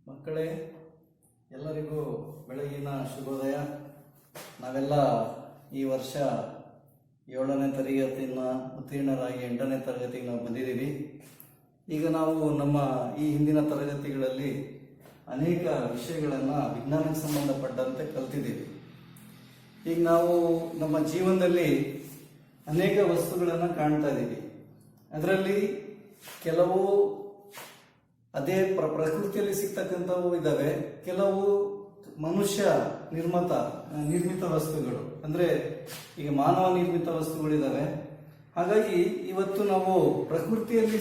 ಮಕ್ಕಳೇ, ಎಲ್ಲರಿಗೂ ಬೆಳಗಿನ ಶುಭೋದಯ. ನಾವೆಲ್ಲ ಈ ವರ್ಷ 7ನೇ ತರಗತಿಯನ್ನು ಉತ್ತೀರ್ಣರಾಗಿ 8ನೇ ತರಗತಿಗೆ ನಾವು ಬಂದಿದ್ದೀವಿ. ಈಗ ನಾವು ನಮ್ಮ ಈ ಹಿಂದಿನ ತರಗತಿಗಳಲ್ಲಿ ಅನೇಕ ವಿಷಯಗಳನ್ನು ವಿಜ್ಞಾನಕ್ಕೆ ಸಂಬಂಧಪಟ್ಟಂತೆ ಕಲ್ತಿದ್ದೀವಿ. ಈಗ ನಾವು ನಮ್ಮ ಜೀವನದಲ್ಲಿ ಅನೇಕ ವಸ್ತುಗಳನ್ನು ಕಾಣ್ತಾ ಇದ್ದೀವಿ. ಅದರಲ್ಲಿ ಕೆಲವು ಅದೇ ಪ್ರಕೃತಿಯಲ್ಲಿ ಸಿಗ್ತಕ್ಕಂಥವು ಇದ್ದಾವೆ, ಕೆಲವು ಮನುಷ್ಯ ನಿರ್ಮಿತ ವಸ್ತುಗಳು, ಅಂದ್ರೆ ಈಗ ಮಾನವ ನಿರ್ಮಿತ ವಸ್ತುಗಳಿದ್ದಾವೆ. ಹಾಗಾಗಿ ಇವತ್ತು ನಾವು ಪ್ರಕೃತಿಯಲ್ಲಿ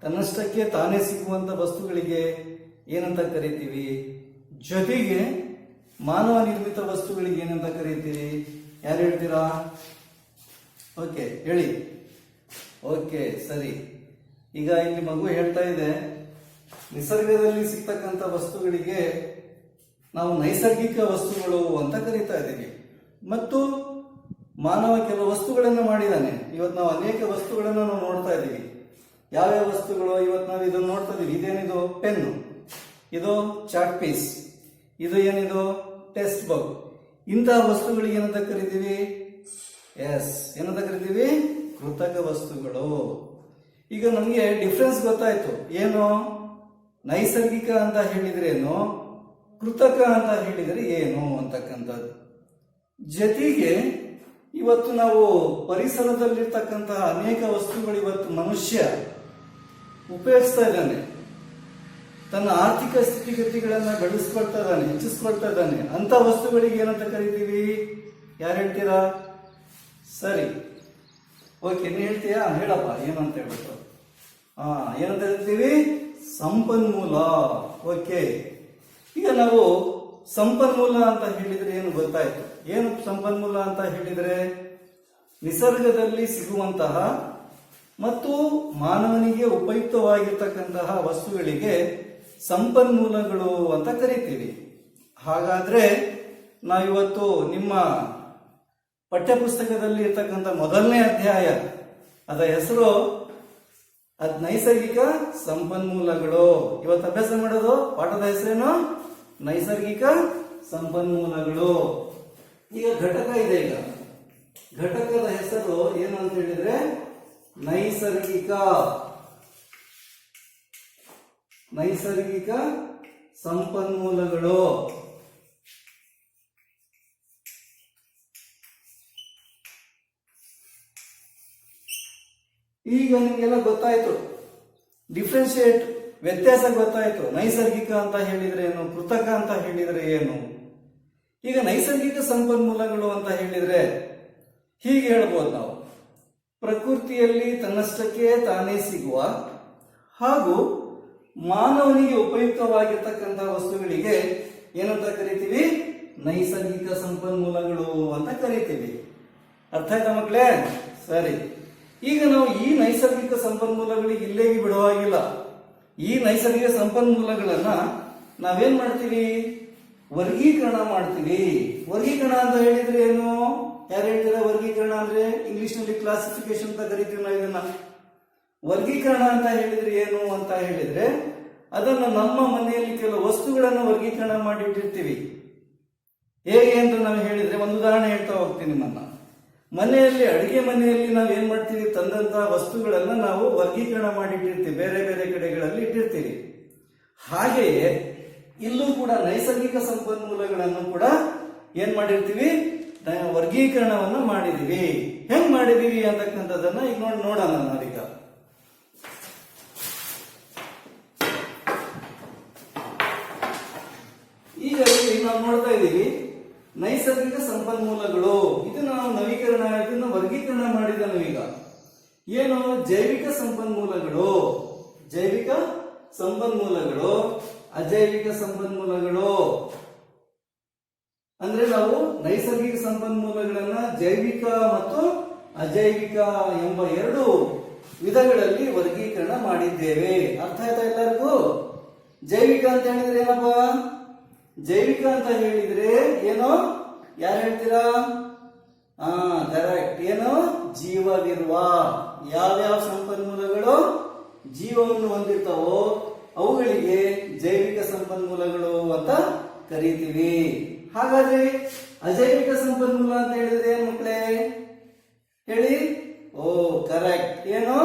ತನ್ನಷ್ಟಕ್ಕೆ ತಾನೇ ಸಿಗುವಂತ ವಸ್ತುಗಳಿಗೆ ಏನಂತ ಕರಿತೀವಿ, ಜೊತೆಗೆ ಮಾನವ ನಿರ್ಮಿತ ವಸ್ತುಗಳಿಗೆ ಏನಂತ ಕರಿತೀವಿ? ಯಾರು ಹೇಳ್ತೀರಾ? ಓಕೆ, ಹೇಳಿ. ಓಕೆ, ಸರಿ. ಈಗ ಇಲ್ಲಿ ಮಗು ಹೇಳ್ತಾ ಇದೆ, ನಿಸರ್ಗದಲ್ಲಿ ಸಿಗ್ತಕ್ಕಂಥ ವಸ್ತುಗಳಿಗೆ ನಾವು ನೈಸರ್ಗಿಕ ವಸ್ತುಗಳು ಅಂತ ಕರೀತಾ ಇದ್ದೀವಿ. ಮತ್ತು ಮಾನವ ಕೆಲವು ವಸ್ತುಗಳನ್ನು ಮಾಡಿದ್ದಾನೆ. ಇವತ್ತು ನಾವು ಅನೇಕ ವಸ್ತುಗಳನ್ನು ನಾವು ನೋಡ್ತಾ ಇದ್ದೀವಿ. ಯಾವ್ಯಾವ ವಸ್ತುಗಳು? ಇವತ್ತು ನಾವು ಇದನ್ನು ನೋಡ್ತಾ ಇದ್ದೀವಿ. ಇದೇನಿದು? ಪೆನ್ನು. ಇದು ಚಾಟ್ ಪೀಸ್. ಇದು ಏನಿದು? Textbook. ಇಂತಹ ವಸ್ತುಗಳಿಗೆ ಏನಂತ ಕರಿತೀವಿ? ಏನಂತ ಕರಿತೀವಿ? ಕೃತಕ ವಸ್ತುಗಳು. ಈಗ ನಮಗೆ ಡಿಫ್ರೆನ್ಸ್ ಗೊತ್ತಾಯ್ತು. ಏನು? ನೈಸರ್ಗಿಕ ಅಂತ ಹೇಳಿದ್ರೇನು, ಕೃತಕ ಅಂತ ಹೇಳಿದರೆ ಏನು ಅಂತಕ್ಕಂಥದ್ದು. ಜೊತೆಗೆ ಇವತ್ತು ನಾವು ಪರಿಸರದಲ್ಲಿರ್ತಕ್ಕಂತಹ ಅನೇಕ ವಸ್ತುಗಳು ಇವತ್ತು ಮನುಷ್ಯ ಉಪಯೋಗಿಸ್ತಾ ಇದ್ದಾನೆ. ತನ್ನ ಆರ್ಥಿಕ ಸ್ಥಿತಿಗತಿಗಳನ್ನ ಬೆಳೆಸ್ಕೊಳ್ತಾ ಇದ್ದಾನೆ, ಹೆಚ್ಚಿಸ್ಕೊಳ್ತಾ ಇದ್ದಾನೆ. ಅಂತ ವಸ್ತುಗಳಿಗೆ ಏನಂತ ಕರಿತೀವಿ? ಯಾರು ಹೇಳ್ತೀರಾ? ಸರಿ, ಓಕೆ, ನೀನು ಹೇಳ್ತೀಯಾ? ಹೇಳಪ್ಪ, ಏನಂತ ಹೇಳ್ಬಿಟ್ಟು. ಏನಂತ ಹೇಳ್ತೀವಿ? ಸಂಪನ್ಮೂಲ. ಓಕೆ, ಈಗ ನಾವು ಸಂಪನ್ಮೂಲ ಅಂತ ಹೇಳಿದ್ರೆ ಏನು ಗೊತ್ತಾಯ್ತು. ಏನು ಸಂಪನ್ಮೂಲ ಅಂತ ಹೇಳಿದ್ರೆ? ನಿಸರ್ಗದಲ್ಲಿ ಸಿಗುವಂತಹ ಮತ್ತು ಮಾನವನಿಗೆ ಉಪಯುಕ್ತವಾಗಿರ್ತಕ್ಕಂತಹ ವಸ್ತುಗಳಿಗೆ ಸಂಪನ್ಮೂಲಗಳು ಅಂತ ಕರಿತೀವಿ. ಹಾಗಾದ್ರೆ ನಾವಿವತ್ತು ನಿಮ್ಮ ಪಠ್ಯಪುಸ್ತಕದಲ್ಲಿ ಇರ್ತಕ್ಕಂಥ ಮೊದಲನೇ ಅಧ್ಯಾಯ, ಅದರ ಹೆಸರು ನೈಸರ್ಗಿಕ ಸಂಪನ್ಮೂಲಗಳು. ಇವತ್ತು ಅಭ್ಯಾಸ ಮಾಡೋದು ಪಾಠದ ಹೆಸರೇನು? ನೈಸರ್ಗಿಕ ಸಂಪನ್ಮೂಲಗಳು. ಈಗ ಘಟಕ ಇದೆ. ಈಗ ಘಟಕದ ಹೆಸರು ಏನು ಅಂತ ಹೇಳಿದ್ರೆ ನೈಸರ್ಗಿಕ ಸಂಪನ್ಮೂಲಗಳು. ಈಗ ನಿಮಗೆಲ್ಲ ಗೊತ್ತಾಯ್ತು, ಡಿಫ್ರೆನ್ಶಿಯೇಟ್, ವ್ಯತ್ಯಾಸ ಗೊತ್ತಾಯ್ತು. ನೈಸರ್ಗಿಕ ಅಂತ ಹೇಳಿದ್ರೆ ಏನು, ಕೃತಕ ಅಂತ ಹೇಳಿದ್ರೆ ಏನು. ಈಗ ನೈಸರ್ಗಿಕ ಸಂಪನ್ಮೂಲಗಳು ಅಂತ ಹೇಳಿದ್ರೆ ಹೀಗೆ ಹೇಳ್ಬೋದು ನಾವು, ಪ್ರಕೃತಿಯಲ್ಲಿ ತನ್ನಷ್ಟಕ್ಕೆ ತಾನೇ ಸಿಗುವ ಹಾಗೂ ಮಾನವನಿಗೆ ಉಪಯುಕ್ತವಾಗಿರ್ತಕ್ಕಂತಹ ವಸ್ತುಗಳಿಗೆ ಏನಂತ ಕರಿತೀವಿ? ನೈಸರ್ಗಿಕ ಸಂಪನ್ಮೂಲಗಳು ಅಂತ ಕರಿತೀವಿ. ಅರ್ಥ ಆಯ್ತಾ ಮಕ್ಕಳೇ? ಸರಿ. ಈಗ ನಾವು ಈ ನೈಸರ್ಗಿಕ ಸಂಪನ್ಮೂಲಗಳಿಗೆ ಇಲ್ಲೇಗೆ ಬಿಡುವಾಗಿಲ್ಲ. ಈ ನೈಸರ್ಗಿಕ ಸಂಪನ್ಮೂಲಗಳನ್ನ ನಾವೇನ್ ಮಾಡ್ತೀವಿ? ವರ್ಗೀಕರಣ ಮಾಡ್ತೀವಿ. ವರ್ಗೀಕರಣ ಅಂತ ಹೇಳಿದ್ರೆ ಏನು? ಯಾರು ಹೇಳ್ತಾರೆ? ವರ್ಗೀಕರಣ ಅಂದ್ರೆ ಇಂಗ್ಲಿಷ್ ನಲ್ಲಿ ಕ್ಲಾಸಿಫಿಕೇಶನ್ ಅಂತ ಕರಿತೀವಿ ನಾವು ಇದನ್ನ. ವರ್ಗೀಕರಣ ಅಂತ ಹೇಳಿದ್ರೆ ಏನು ಅಂತ ಹೇಳಿದ್ರೆ, ಅದನ್ನ ನಮ್ಮ ಮನೆಯಲ್ಲಿ ಕೆಲವು ವಸ್ತುಗಳನ್ನು ವರ್ಗೀಕರಣ ಮಾಡಿಟ್ಟಿರ್ತೀವಿ. ಹೇಗೆ ಅಂತ ನಾವು ಹೇಳಿದ್ರೆ ಒಂದು ಉದಾಹರಣೆ ಹೇಳ್ತಾ ಹೋಗ್ತೀನಿ. ನನ್ನ ಮನೆಯಲ್ಲಿ, ಅಡಿಗೆ ಮನೆಯಲ್ಲಿ ನಾವು ಏನ್ ಮಾಡ್ತೀವಿ? ತಂದಂತಹ ವಸ್ತುಗಳನ್ನ ನಾವು ವರ್ಗೀಕರಣ ಮಾಡಿಟ್ಟಿರ್ತೀವಿ, ಬೇರೆ ಬೇರೆ ಕಡೆಗಳಲ್ಲಿ ಇಟ್ಟಿರ್ತೀವಿ. ಹಾಗೆಯೇ ಇಲ್ಲೂ ಕೂಡ ನೈಸರ್ಗಿಕ ಸಂಪನ್ಮೂಲಗಳನ್ನು ಕೂಡ ಏನ್ ಮಾಡಿರ್ತೀವಿ? ವರ್ಗೀಕರಣವನ್ನು ಮಾಡಿದೀವಿ. ಹೆಂಗ್ ಮಾಡಿದೀವಿ ಅಂತಕ್ಕಂಥದ್ದನ್ನ ಈಗ ನೋಡೋಣ ನಾವೀಗ. ಈಗ ನಾವು ನೋಡ್ತಾ ಇದ್ದೀವಿ ನೈಸರ್ಗಿಕ ಸಂಪನ್ಮೂಲಗಳು. ಇದನ್ನ ನಾವು ನವೀಕರಣ, ಇದನ್ನ ವರ್ಗೀಕರಣ ಮಾಡಿದ ನಾವೀಗ. ಏನು? ಜೈವಿಕ ಸಂಪನ್ಮೂಲಗಳು, ಅಜೈವಿಕ ಸಂಪನ್ಮೂಲಗಳು. ಅಂದ್ರೆ ನಾವು ನೈಸರ್ಗಿಕ ಸಂಪನ್ಮೂಲಗಳನ್ನ ಜೈವಿಕ ಮತ್ತು ಅಜೈವಿಕ ಎಂಬ 2 ವಿಧಗಳಲ್ಲಿ ವರ್ಗೀಕರಣ ಮಾಡಿದ್ದೇವೆ. ಅರ್ಥ ಆಯ್ತಾ ಎಲ್ಲರಿಗೂ? ಜೈವಿಕ ಅಂತ ಹೇಳಿದ್ರೆ ಏನಪ್ಪ? ಜೈವಿಕ ಅಂತ ಹೇಳಿದ್ರೆ ಏನು? ಯಾರು ಹೇಳ್ತೀರಾ? ಕರೆಕ್ಟ್. ಏನು? ಜೀವವಿರುವ ಯಾವ್ಯಾವ ಸಂಪನ್ಮೂಲಗಳು ಜೀವವನ್ನು ಹೊಂದಿರ್ತಾವೋ ಅವುಗಳಿಗೆ ಜೈವಿಕ ಸಂಪನ್ಮೂಲ ಸಂಪನ್ಮೂಲಗಳು ಅಂತ ಕರಿತೀವಿ. ಹಾಗಾದ್ರೆ ಅಜೈವಿಕ ಸಂಪನ್ಮೂಲ ಅಂತ ಹೇಳಿದ್ರೆ ಏನ್ ಮಕ್ಕಳೇ ಹೇಳಿ? ಓ ಕರೆಕ್ಟ್. ಏನು?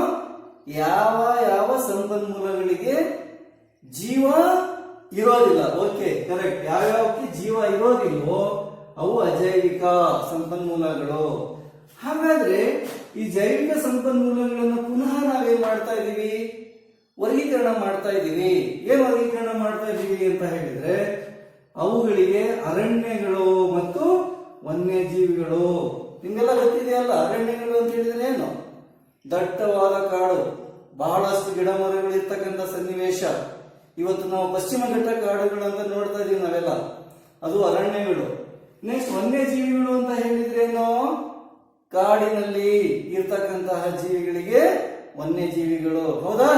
ಯಾವ ಯಾವ ಸಂಪನ್ಮೂಲಗಳಿಗೆ ಜೀವ ಇರೋದಿಲ್ಲ. Okay correct. ಯಾವ್ಯಾವಕ್ಕೆ ಜೀವ ಇರೋದಿಲ್ವೋ ಅವು ಅಜೈವಿಕ ಸಂಪನ್ಮೂಲಗಳು. ಹಾಗಾದ್ರೆ ಈ ಜೈವಿಕ ಸಂಪನ್ಮೂಲಗಳನ್ನು ಪುನಃ ನಾವೇನ್ ಮಾಡ್ತಾ ಇದೀವಿ? ವರ್ಗೀಕರಣ ಮಾಡ್ತಾ ಇದೀವಿ. ಏನ್ ವರ್ಗೀಕರಣ ಮಾಡ್ತಾ ಇದೀವಿ ಅಂತ ಹೇಳಿದ್ರೆ ಅವುಗಳಿಗೆ ಅರಣ್ಯಗಳು ಮತ್ತು ವನ್ಯಜೀವಿಗಳು. ನಿಮ್ಗೆಲ್ಲ ಗೊತ್ತಿದೆಯಲ್ಲ, ಅರಣ್ಯಗಳು ಅಂತ ಹೇಳಿದ್ರೆ ಏನು? ದಟ್ಟವಾದ ಕಾಡು, ಬಹಳಷ್ಟು ಗಿಡ ಮರಗಳು ಇರ್ತಕ್ಕಂಥ ಸನ್ನಿವೇಶ. ಇವತ್ತು ನಾವು ಪಶ್ಚಿಮ ಘಟ್ಟ ಕಾಡುಗಳು ಅಂತ ನೋಡ್ತಾ ಇದೀವಿ ನಾವೆಲ್ಲ, ಅದು ಅರಣ್ಯಗಳು. ನೆಕ್ಸ್ಟ್ ವನ್ಯಜೀವಿಗಳು ಅಂತ ಹೇಳಿದ್ರೇನು? ಕಾಡಿನಲ್ಲಿ ಇರ್ತಕ್ಕಂತಹ ಜೀವಿಗಳಿಗೆ ವನ್ಯಜೀವಿಗಳು. ಹೌದಾ?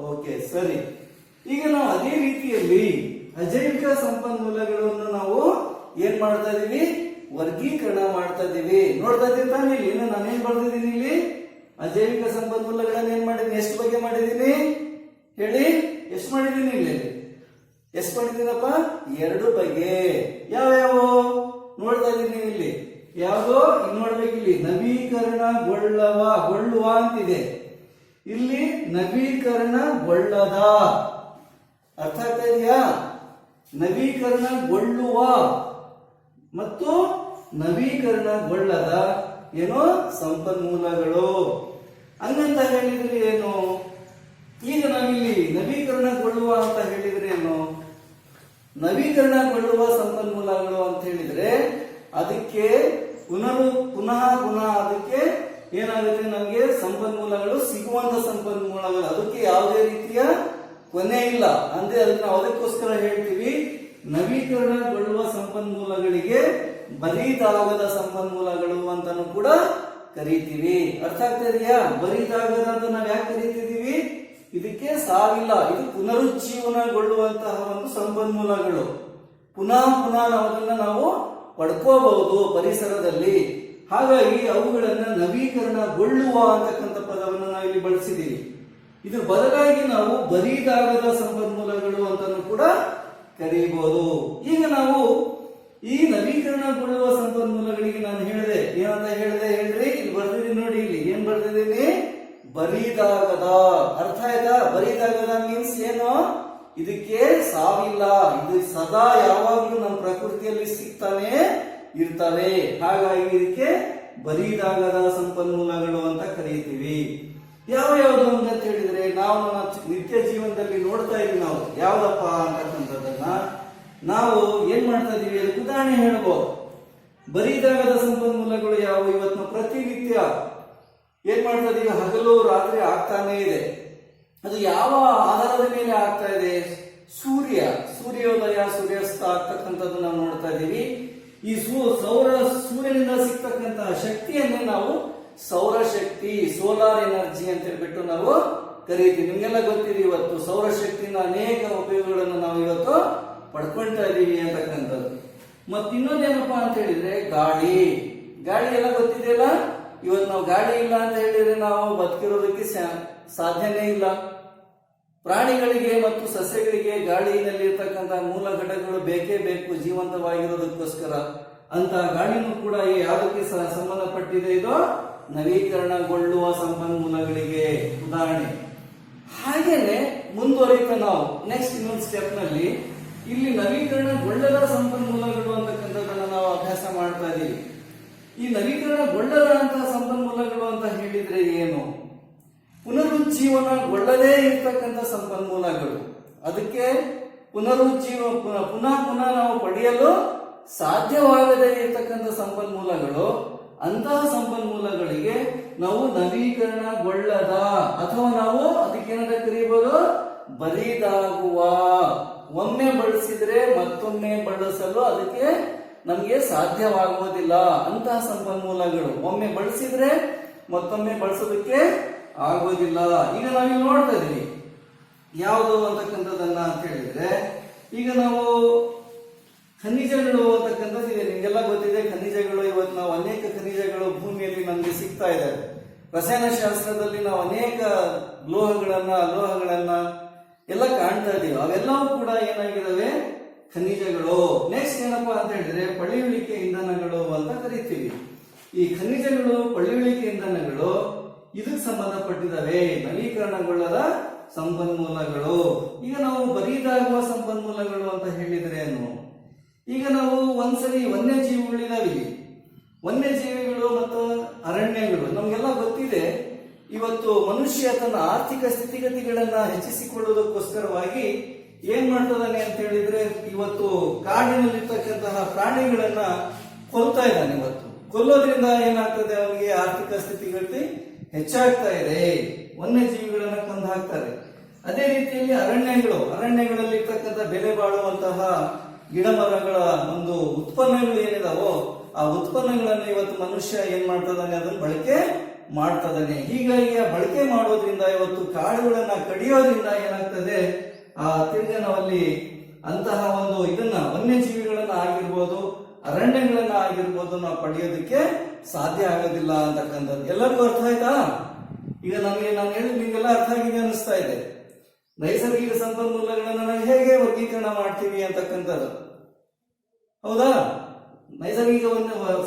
ಓಕೆ ಸರಿ. ಈಗ ನಾವು ಅದೇ ರೀತಿಯಲ್ಲಿ ಅಜೈವಿಕ ಸಂಪನ್ಮೂಲಗಳನ್ನು ನಾವು ಏನ್ ಮಾಡ್ತಾ ಇದೀವಿ? ವರ್ಗೀಕರಣ ಮಾಡ್ತಾ ಇದೀವಿ. ನೋಡ್ತಾ ಇದ್ದೀವಿ ತಾನೇ ಇಲ್ಲಿ? ಇನ್ನು ನಾನೇನ್ ಬರ್ದಿದ್ದೀನಿ ಇಲ್ಲಿ? ಅಜೈವಿಕ ಸಂಪನ್ಮೂಲಗಳನ್ನ ಏನ್ ಮಾಡಿದೀನಿ? ಎಷ್ಟು ಬಗ್ಗೆ ಮಾಡಿದೀನಿ ಹೇಳಿ? ಎಷ್ಟು ಮಾಡಿದೀನಿ ಇಲ್ಲಿ? ಎಷ್ಟು ಮಾಡಿದ್ದೀನಪ್ಪ? 2 ಬಗೆ. ಯಾವ್ಯಾವ ನೋಡ್ತಾ ಇದ್ದೀನಿ ಇಲ್ಲಿ? ಯಾವ್ದೋ ನೋಡ್ಬೇಕಿಲ್ಲಿ, ನವೀಕರಣಗೊಳ್ಳುವ ಅಂತಿದೆ. ಇಲ್ಲಿ ನವೀಕರಣಗೊಳ್ಳದ. ಅರ್ಥ ಆಗ್ತಾ ಇದೆಯಾ? ನವೀಕರಣಗೊಳ್ಳುವ ಮತ್ತು ನವೀಕರಣಗೊಳ್ಳದ ಏನೋ ಸಂಪನ್ಮೂಲಗಳು. ಹಂಗಂತ ಹೇಳಿದ್ರೆ ಏನು? ಈಗ ನಾವಿಲ್ಲಿ ನವೀಕರಣಗೊಳ್ಳುವ ಅಂತ ಹೇಳಿದ್ರೆ ಏನು? ನವೀಕರಣಗೊಳ್ಳುವ ಸಂಪನ್ಮೂಲಗಳು ಅಂತ ಹೇಳಿದ್ರೆ ಅದಕ್ಕೆ ಪುನಃ ಅದಕ್ಕೆ ಏನಾಗುತ್ತೆ? ನಮಗೆ ಸಂಪನ್ಮೂಲಗಳು ಸಿಗುವಂತ ಸಂಪನ್ಮೂಲಗಳು, ಅದಕ್ಕೆ ಯಾವುದೇ ರೀತಿಯ ಕೊನೆ ಇಲ್ಲ. ಅಂದ್ರೆ ಅದಕ್ಕೆ ನಾವು ಅದಕ್ಕೋಸ್ಕರ ಹೇಳ್ತೀವಿ ನವೀಕರಣಗೊಳ್ಳುವ ಸಂಪನ್ಮೂಲಗಳಿಗೆ ಬರಿದಾಗದ ಸಂಪನ್ಮೂಲಗಳು ಅಂತಾನು ಕೂಡ ಕರೀತೀವಿ. ಅರ್ಥ ಆಗ್ತಾ ಇದೆಯಾ? ಬರಿದಾಗದ ಅಂತ ನಾವ್ ಯಾಕೆ ಕರೀತಿದೀವಿ? ಇದಕ್ಕೆ ಸಾವಿಲ್ಲ, ಇದು ಪುನರುಜ್ಜೀವನಗೊಳ್ಳುವಂತಹ ಒಂದು ಸಂಪನ್ಮೂಲಗಳು. ಪುನಃ ನಾವು ಪಡ್ಕೋಬಹುದು ಪರಿಸರದಲ್ಲಿ. ಹಾಗಾಗಿ ಅವುಗಳನ್ನ ನವೀಕರಣಗೊಳ್ಳುವ ಅಂತಕ್ಕಂಥ ಪದವನ್ನು ನಾವು ಇಲ್ಲಿ ಬಳಸಿದೀವಿ. ಇದ್ರ ಬದಲಾಗಿ ನಾವು ಬರಿದಾಗದ ಸಂಪನ್ಮೂಲಗಳು ಅಂತಾನು ಕೂಡ ಕರೀಬಹುದು. ಈಗ ನಾವು ಈ ನವೀಕರಣಗೊಳ್ಳುವ ಸಂಪನ್ಮೂಲಗಳಿಗೆ ನಾನು ಹೇಳಿದೆ, ಏನಂತ ಹೇಳಿದೆ ಹೇಳ್ರಿ? ಇಲ್ಲಿ ಬರ್ದಿದ್ದೀನಿ ನೋಡಿ. ಇಲ್ಲಿ ಏನ್ ಬರ್ದಿದ್ದೀನಿ? ಬರಿದಾಗದ. ಅರ್ಥ ಆಯ್ತಾ? ಬರಿದಾಗದ ಮೀನ್ಸ್ ಏನು? ಇದಕ್ಕೆ ಸಾವಿಲ್ಲ, ಇದು ಸದಾ ಯಾವಾಗ್ಲೂ ನಮ್ಮ ಪ್ರಕೃತಿಯಲ್ಲಿ ಸಿಗ್ತಾನೆ ಇರ್ತವೆ. ಹಾಗಾಗಿ ಇದಕ್ಕೆ ಬರಿದಾಗದ ಸಂಪನ್ಮೂಲಗಳು ಅಂತ ಕರೀತೀವಿ. ಯಾವ್ಯಾವ್ದು ಅಂತ ಹೇಳಿದ್ರೆ ನಾವು ನಮ್ಮ ನಿತ್ಯ ಜೀವನದಲ್ಲಿ ನೋಡ್ತಾ ಇದೀವಿ. ನಾವು ಯಾವ್ದಪ್ಪ ಅಂತಕ್ಕಂಥದ್ದನ್ನ ನಾವು ಏನ್ ಮಾಡ್ತಾ ಇದೀವಿ? ಅದಕ್ಕೆ ಉದಾಹರಣೆ ಹೇಳ್ಬೋದು. ಬರಿದಾಗದ ಸಂಪನ್ಮೂಲಗಳು ಯಾವುವು? ಇವತ್ತು ನಾವು ಪ್ರತಿನಿತ್ಯ ಏನ್ ಮಾಡ್ತಾ ಇದೀವಿ? ಹಗಲು ರಾತ್ರಿ ಆಗ್ತಾನೆ ಇದೆ. ಅದು ಯಾವ ಆಧಾರದ ಮೇಲೆ ಆಗ್ತಾ ಇದೆ? ಸೂರ್ಯೋದಯ ಸೂರ್ಯಾಸ್ತ ಆಗ್ತಕ್ಕಂಥದ್ದು ನಾವು ನೋಡ್ತಾ ಇದೀವಿ. ಈ ಸೂರ್ಯನಿಂದ ಸಿಗ್ತಕ್ಕಂತಹ ಶಕ್ತಿಯನ್ನೇ ನಾವು ಸೌರಶಕ್ತಿ, ಸೋಲಾರ್ ಎನರ್ಜಿ ಅಂತ ಹೇಳ್ಬಿಟ್ಟು ನಾವು ಕರೀತೀವಿ. ನಿಮ್ಗೆಲ್ಲ ಗೊತ್ತಿದೆ ಇವತ್ತು ಸೌರಶಕ್ತಿಯಿಂದ ಅನೇಕ ಉಪಯೋಗಗಳನ್ನು ನಾವು ಇವತ್ತು ಪಡ್ಕೊಳ್ತಾ ಇದೀವಿ ಅಂತಕ್ಕಂಥದ್ದು. ಇನ್ನೊಂದೇನಪ್ಪಾ ಅಂತ ಹೇಳಿದ್ರೆ ಗಾಳಿ ಎಲ್ಲ ಗೊತ್ತಿದೆಯಲ್ಲ. ಇವತ್ತು ನಾವು ಗಾಳಿ ಇಲ್ಲ ಅಂತ ಹೇಳಿದ್ರೆ ನಾವು ಬದುಕಿರೋದಕ್ಕೆ ಸಾಧ್ಯನೇ ಇಲ್ಲ. ಪ್ರಾಣಿಗಳಿಗೆ ಮತ್ತು ಸಸ್ಯಗಳಿಗೆ ಗಾಳಿಯಲ್ಲಿ ಇರ್ತಕ್ಕಂತಹ ಮೂಲ ಘಟಕಗಳು ಬೇಕೇ ಬೇಕು ಜೀವಂತವಾಗಿರೋದಕ್ಕೋಸ್ಕರ. ಅಂತ ಗಾಳಿನೂ ಕೂಡ ಯಾವುದಕ್ಕೆ ಸಂಬಂಧಪಟ್ಟಿದೆ? ಇದು ನವೀಕರಣಗೊಳ್ಳುವ ಸಂಪನ್ಮೂಲಗಳಿಗೆ ಉದಾಹರಣೆ. ಹಾಗೇನೆ ಮುಂದುವರಿತಾ ನಾವು ನೆಕ್ಸ್ಟ್ ಇನ್ನೊಂದು ಸ್ಟೆಪ್ ನಲ್ಲಿ ಇಲ್ಲಿ ನವೀಕರಣಗೊಳ್ಳದ ಸಂಪನ್ಮೂಲಗಳು ಅಂತಕ್ಕಂಥದ್ದನ್ನ ನಾವು ಅಭ್ಯಾಸ ಮಾಡ್ತಾ ಇದೀವಿ. ಈ ನವೀಕರಣಗೊಳ್ಳದ ಅಂತಹ ಸಂಪನ್ಮೂಲಗಳು ಅಂತ ಹೇಳಿದ್ರೆ ಏನು? ಪುನರುಜ್ಜೀವನಗೊಳ್ಳದೇ ಇರ್ತಕ್ಕಂಥ ಸಂಪನ್ಮೂಲಗಳು. ಅದಕ್ಕೆ ಪುನಃ ನಾವು ಪಡೆಯಲು ಸಾಧ್ಯವಾಗದೇ ಇರ್ತಕ್ಕಂಥ ಸಂಪನ್ಮೂಲಗಳು. ಅಂತಹ ಸಂಪನ್ಮೂಲಗಳಿಗೆ ನಾವು ನವೀಕರಣಗೊಳ್ಳದ ಅಥವಾ ನಾವು ಅದಕ್ಕೇನಾದ್ರೂ ಕರೀಬಹುದು ಬರಿದಾಗುವ. ಒಮ್ಮೆ ಬಳಸಿದ್ರೆ ಮತ್ತೊಮ್ಮೆ ಬಳಸಲು ಅದಕ್ಕೆ ನಮಗೆ ಸಾಧ್ಯವಾಗುವುದಿಲ್ಲ. ಅಂತಹ ಸಂಪನ್ಮೂಲಗಳು ಒಮ್ಮೆ ಬಳಸಿದ್ರೆ ಮತ್ತೊಮ್ಮೆ ಬಳಸೋದಕ್ಕೆ ಆಗೋದಿಲ್ಲ. ಈಗ ನಾವಿಲ್ಲಿ ನೋಡ್ತಾ ಇದೀವಿ ಯಾವುದು ಅಂತಕ್ಕಂಥದ್ದನ್ನ ಅಂತ ಹೇಳಿದ್ರೆ, ಈಗ ನಾವು ಖನಿಜಗಳು ಅಂತಕ್ಕಂಥದ್ದು ಇದೆ. ನಿಮಗೆಲ್ಲ ಗೊತ್ತಿದೆ ಖನಿಜಗಳು. ಇವತ್ತು ನಾವು ಅನೇಕ ಖನಿಜಗಳು ಭೂಮಿಯಲ್ಲಿ ನಮಗೆ ಸಿಗ್ತಾ ಇದ್ದಾವೆ. ರಸಾಯನಶಾಸ್ತ್ರದಲ್ಲಿ ನಾವು ಅನೇಕ ಲೋಹಗಳನ್ನ ಎಲ್ಲ ಕಾಣ್ತಾ ಇದೀವಿ. ಅವೆಲ್ಲವೂ ಕೂಡ ಏನಾಗಿದ್ದಾವೆ? ಖನಿಜಗಳು. ನೆಕ್ಸ್ಟ್ ಏನಪ್ಪಾ ಅಂತ ಹೇಳಿದ್ರೆ ಪಳೆಯುಳಿಕೆ ಇಂಧನಗಳು ಅಂತ ಕರಿತೀವಿ. ಈ ಖನಿಜಗಳು, ಪಳೆಯುಳಿಕೆ ಇಂಧನಗಳು ಇದಕ್ಕೆ ಸಂಬಂಧಪಟ್ಟಿದ್ದಾವೆ, ನವೀಕರಣಗೊಳ್ಳದ ಸಂಪನ್ಮೂಲಗಳು. ಈಗ ನಾವು ಬರಿದಾಗುವ ಸಂಪನ್ಮೂಲಗಳು ಅಂತ ಹೇಳಿದ್ರೆ ಏನು? ಈಗ ನಾವು ಒಂದ್ಸರಿ ವನ್ಯಜೀವಿಗಳಿದಾವೆ, ವನ್ಯಜೀವಿಗಳು ಮತ್ತು ಅರಣ್ಯಗಳು ನಮ್ಗೆಲ್ಲ ಗೊತ್ತಿದೆ. ಇವತ್ತು ಮನುಷ್ಯ ತನ್ನ ಆರ್ಥಿಕ ಸ್ಥಿತಿಗತಿಗಳನ್ನ ಹೆಚ್ಚಿಸಿಕೊಳ್ಳುವುದಕ್ಕೋಸ್ಕರವಾಗಿ ಏನ್ ಮಾಡ್ತದಾನೆ ಅಂತ ಹೇಳಿದ್ರೆ ಇವತ್ತು ಕಾಡಿನಲ್ಲಿರ್ತಕ್ಕಂತಹ ಪ್ರಾಣಿಗಳನ್ನ ಕೊಲ್ತಾ ಇದ್ದಾನೆ. ಇವತ್ತು ಕೊಲ್ಲೋದ್ರಿಂದ ಏನಾಗ್ತದೆ, ಅವನಿಗೆ ಆರ್ಥಿಕ ಸ್ಥಿತಿಗತಿ ಹೆಚ್ಚಾಗ್ತಾ ಇದೆ. ವನ್ಯಜೀವಿಗಳನ್ನ ಕೊಂದು ಹಾಕ್ತಾರೆ. ಅದೇ ರೀತಿಯಲ್ಲಿ ಅರಣ್ಯಗಳಲ್ಲಿ ಇರ್ತಕ್ಕಂಥ ಬೆಲೆ ಬಾಳುವಂತಹ ಗಿಡ ಮರಗಳ ಒಂದು ಉತ್ಪನ್ನಗಳು ಏನಿದಾವೋ ಆ ಉತ್ಪನ್ನಗಳನ್ನು ಇವತ್ತು ಮನುಷ್ಯ ಏನ್ ಮಾಡ್ತದಾನೆ, ಅದನ್ನು ಬಳಕೆ ಮಾಡ್ತದಾನೆ. ಹೀಗಾಗಿ ಆ ಬಳಕೆ ಮಾಡೋದ್ರಿಂದ ಇವತ್ತು ಕಾಡುಗಳನ್ನ ಕಡಿಯೋದ್ರಿಂದ ಏನಾಗ್ತದೆ, ಆ ತಿರ್ಗ ನಾವಲ್ಲಿ ಅಂತಹ ಒಂದು ಇದನ್ನ ವನ್ಯಜೀವಿಗಳನ್ನ ಆಗಿರ್ಬೋದು, ಅರಣ್ಯಗಳನ್ನ ಆಗಿರ್ಬೋದು ನಾವು ಪಡೆಯೋದಕ್ಕೆ ಸಾಧ್ಯ ಆಗೋದಿಲ್ಲ ಅಂತಕ್ಕಂಥದ್ದು ಎಲ್ಲರಿಗೂ ಅರ್ಥ ಆಯ್ತಾ? ಈಗ ನಾನು ಹೇಳಿದ್ ನಿಮ್ಗೆಲ್ಲ ಅರ್ಥ ಆಗಿದೆ ಅನಿಸ್ತಾ ಇದೆ. ನೈಸರ್ಗಿಕ ಸಂಪನ್ಮೂಲಗಳನ್ನ ನಾವು ಹೇಗೆ ವರ್ಗೀಕರಣ ಮಾಡ್ತೀವಿ ಅಂತಕ್ಕಂಥದ್ದು, ಹೌದಾ? ನೈಸರ್ಗಿಕ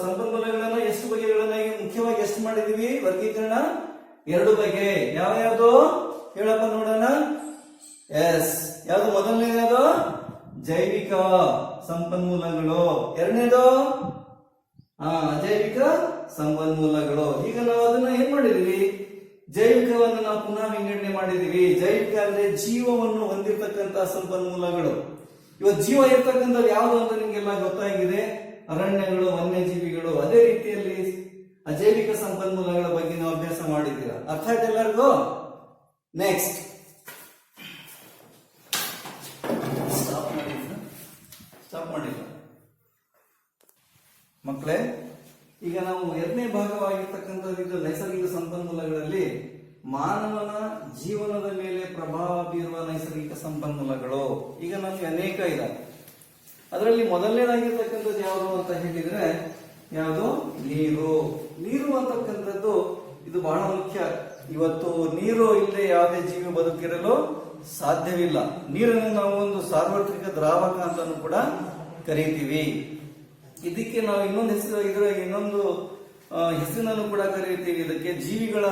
ಸಂಪನ್ಮೂಲಗಳನ್ನ ಎಷ್ಟು ಬಗೆಗಳನ್ನ ಮುಖ್ಯವಾಗಿ ಎಷ್ಟು ಮಾಡಿದೀವಿ ವರ್ಗೀಕರಣ? 2 ಬಗೆ. ಯಾವ್ಯಾವ್ದು ಹೇಳಪ್ಪ ನೋಡೋಣ. ಎಸ್, ಯಾವ್ದು? ಮೊದಲನೇದು ಜೈವಿಕ ಸಂಪನ್ಮೂಲಗಳು, ಎರಡನೇದು ಅಜೈವಿಕ ಸಂಪನ್ಮೂಲಗಳು. ಈಗ ನಾವು ಅದನ್ನ ಏನ್ ಮಾಡಿದೀವಿ, ಜೈವಿಕವನ್ನು ನಾವು ಪುನಃ ವಿಂಗಡಣೆ ಮಾಡಿದೀವಿ. ಜೈವಿಕ ಅಂದ್ರೆ ಜೀವವನ್ನು ಹೊಂದಿರತಕ್ಕಂತಹ ಸಂಪನ್ಮೂಲಗಳು. ಇವತ್ತು ಜೀವ ಇರ್ತಕ್ಕಂಥದ್ದು ಯಾವುದು ಅಂತ ನಿಮ್ಗೆಲ್ಲ ಗೊತ್ತಾಗಿದೆ, ಅರಣ್ಯಗಳು, ವನ್ಯಜೀವಿಗಳು. ಅದೇ ರೀತಿಯಲ್ಲಿ ಅಜೈವಿಕ ಸಂಪನ್ಮೂಲಗಳ ಬಗ್ಗೆ ನಾವು ಅಭ್ಯಾಸ ಮಾಡಿದ್ದೀರಾ. ಅರ್ಥ ಆಯ್ತು ಎಲ್ಲರಿಗೂ? ನೆಕ್ಸ್ಟ್ ಸ್ಟಾಪ್ ಮಾಡಿಲ್ಲ ಮಕ್ಕಳೇ. ಈಗ ನಾವು 2ನೇ ಭಾಗವಾಗಿರ್ತಕ್ಕಂಥದ್ದು ಇದು ನೈಸರ್ಗಿಕ ಸಂಪನ್ಮೂಲಗಳಲ್ಲಿ ಮಾನವನ ಜೀವನದ ಮೇಲೆ ಪ್ರಭಾವ ಬೀರುವ ನೈಸರ್ಗಿಕ ಸಂಪನ್ಮೂಲಗಳು. ಈಗ ನಮ್ಗೆ ಅನೇಕ ಇದಾವೆ. ಅದರಲ್ಲಿ ಮೊದಲನೇದಾಗಿರ್ತಕ್ಕಂಥದ್ದು ಯಾವುದು ಅಂತ ಹೇಳಿದ್ರೆ ಯಾವುದು? ನೀರು ಅಂತಕ್ಕಂಥದ್ದು ಇದು ಬಹಳ ಮುಖ್ಯ. ಇವತ್ತು ನೀರು ಇಲ್ಲದೆ ಯಾವುದೇ ಜೀವಿ ಬದುಕಿರಲು ಸಾಧ್ಯವಿಲ್ಲ. ನೀರನ್ನು ನಾವು ಒಂದು ಸಾರ್ವತ್ರಿಕ ದ್ರಾವಕ ಅಂತಾನು ಕೂಡ ಕರೀತೀವಿ. ಇದಕ್ಕೆ ನಾವು ಇನ್ನೊಂದು ಹೆಸರಿನಲ್ಲೂ ಕೂಡ ಕರೀತೀವಿ. ಇದಕ್ಕೆ ಜೀವಿಗಳ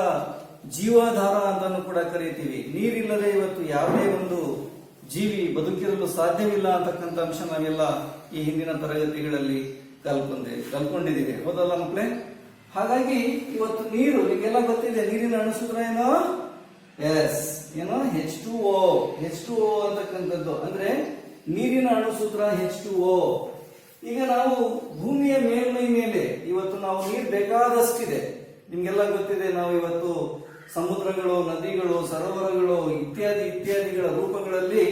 ಜೀವಾಧಾರ ಅಂತಾನು ಕೂಡ ಕರೀತೀವಿ. ನೀರಿಲ್ಲದೆ ಇವತ್ತು ಯಾವುದೇ ಒಂದು ಜೀವಿ ಬದುಕಿರಲು ಸಾಧ್ಯವಿಲ್ಲ ಅಂತಕ್ಕಂಥ ಅಂಶ ನಾವೆಲ್ಲ ಈ ಹಿಂದಿನ ತರಗತಿಗಳಲ್ಲಿ ಕಲ್ಕೊಂಡಿದ್ದೀವಿ, ಹೌದಲ್ಲ ಮಕ್ಕಳೇ? ಹಾಗಾಗಿ ಇವತ್ತು ನೀರು ನಿಮಗೆಲ್ಲ ಗೊತ್ತಿದೆ. ನೀರಿನ ಅಣುಸೂತ್ರ ಏನು? ಎಸ್, ಏನು? H2O ಅಂತಕ್ಕಂಥದ್ದು. ಅಂದ್ರೆ ನೀರಿನ ಅಣುಸೂತ್ರ H2O. ಈಗ ನಾವು ಭೂಮಿಯ ಮೇಲ್ಮೈ ಮೇಲೆ ಇವತ್ತು ನಾವು ನೀರು ಬೇಕಾದಷ್ಟಿದೆ, ನಿಮ್ಗೆಲ್ಲ ಗೊತ್ತಿದೆ. ನಾವು ಇವತ್ತು ಸಮುದ್ರಗಳು, ನದಿಗಳು, ಸರೋವರಗಳು ಇತ್ಯಾದಿಗಳ ರೂಪಗಳಲ್ಲಿ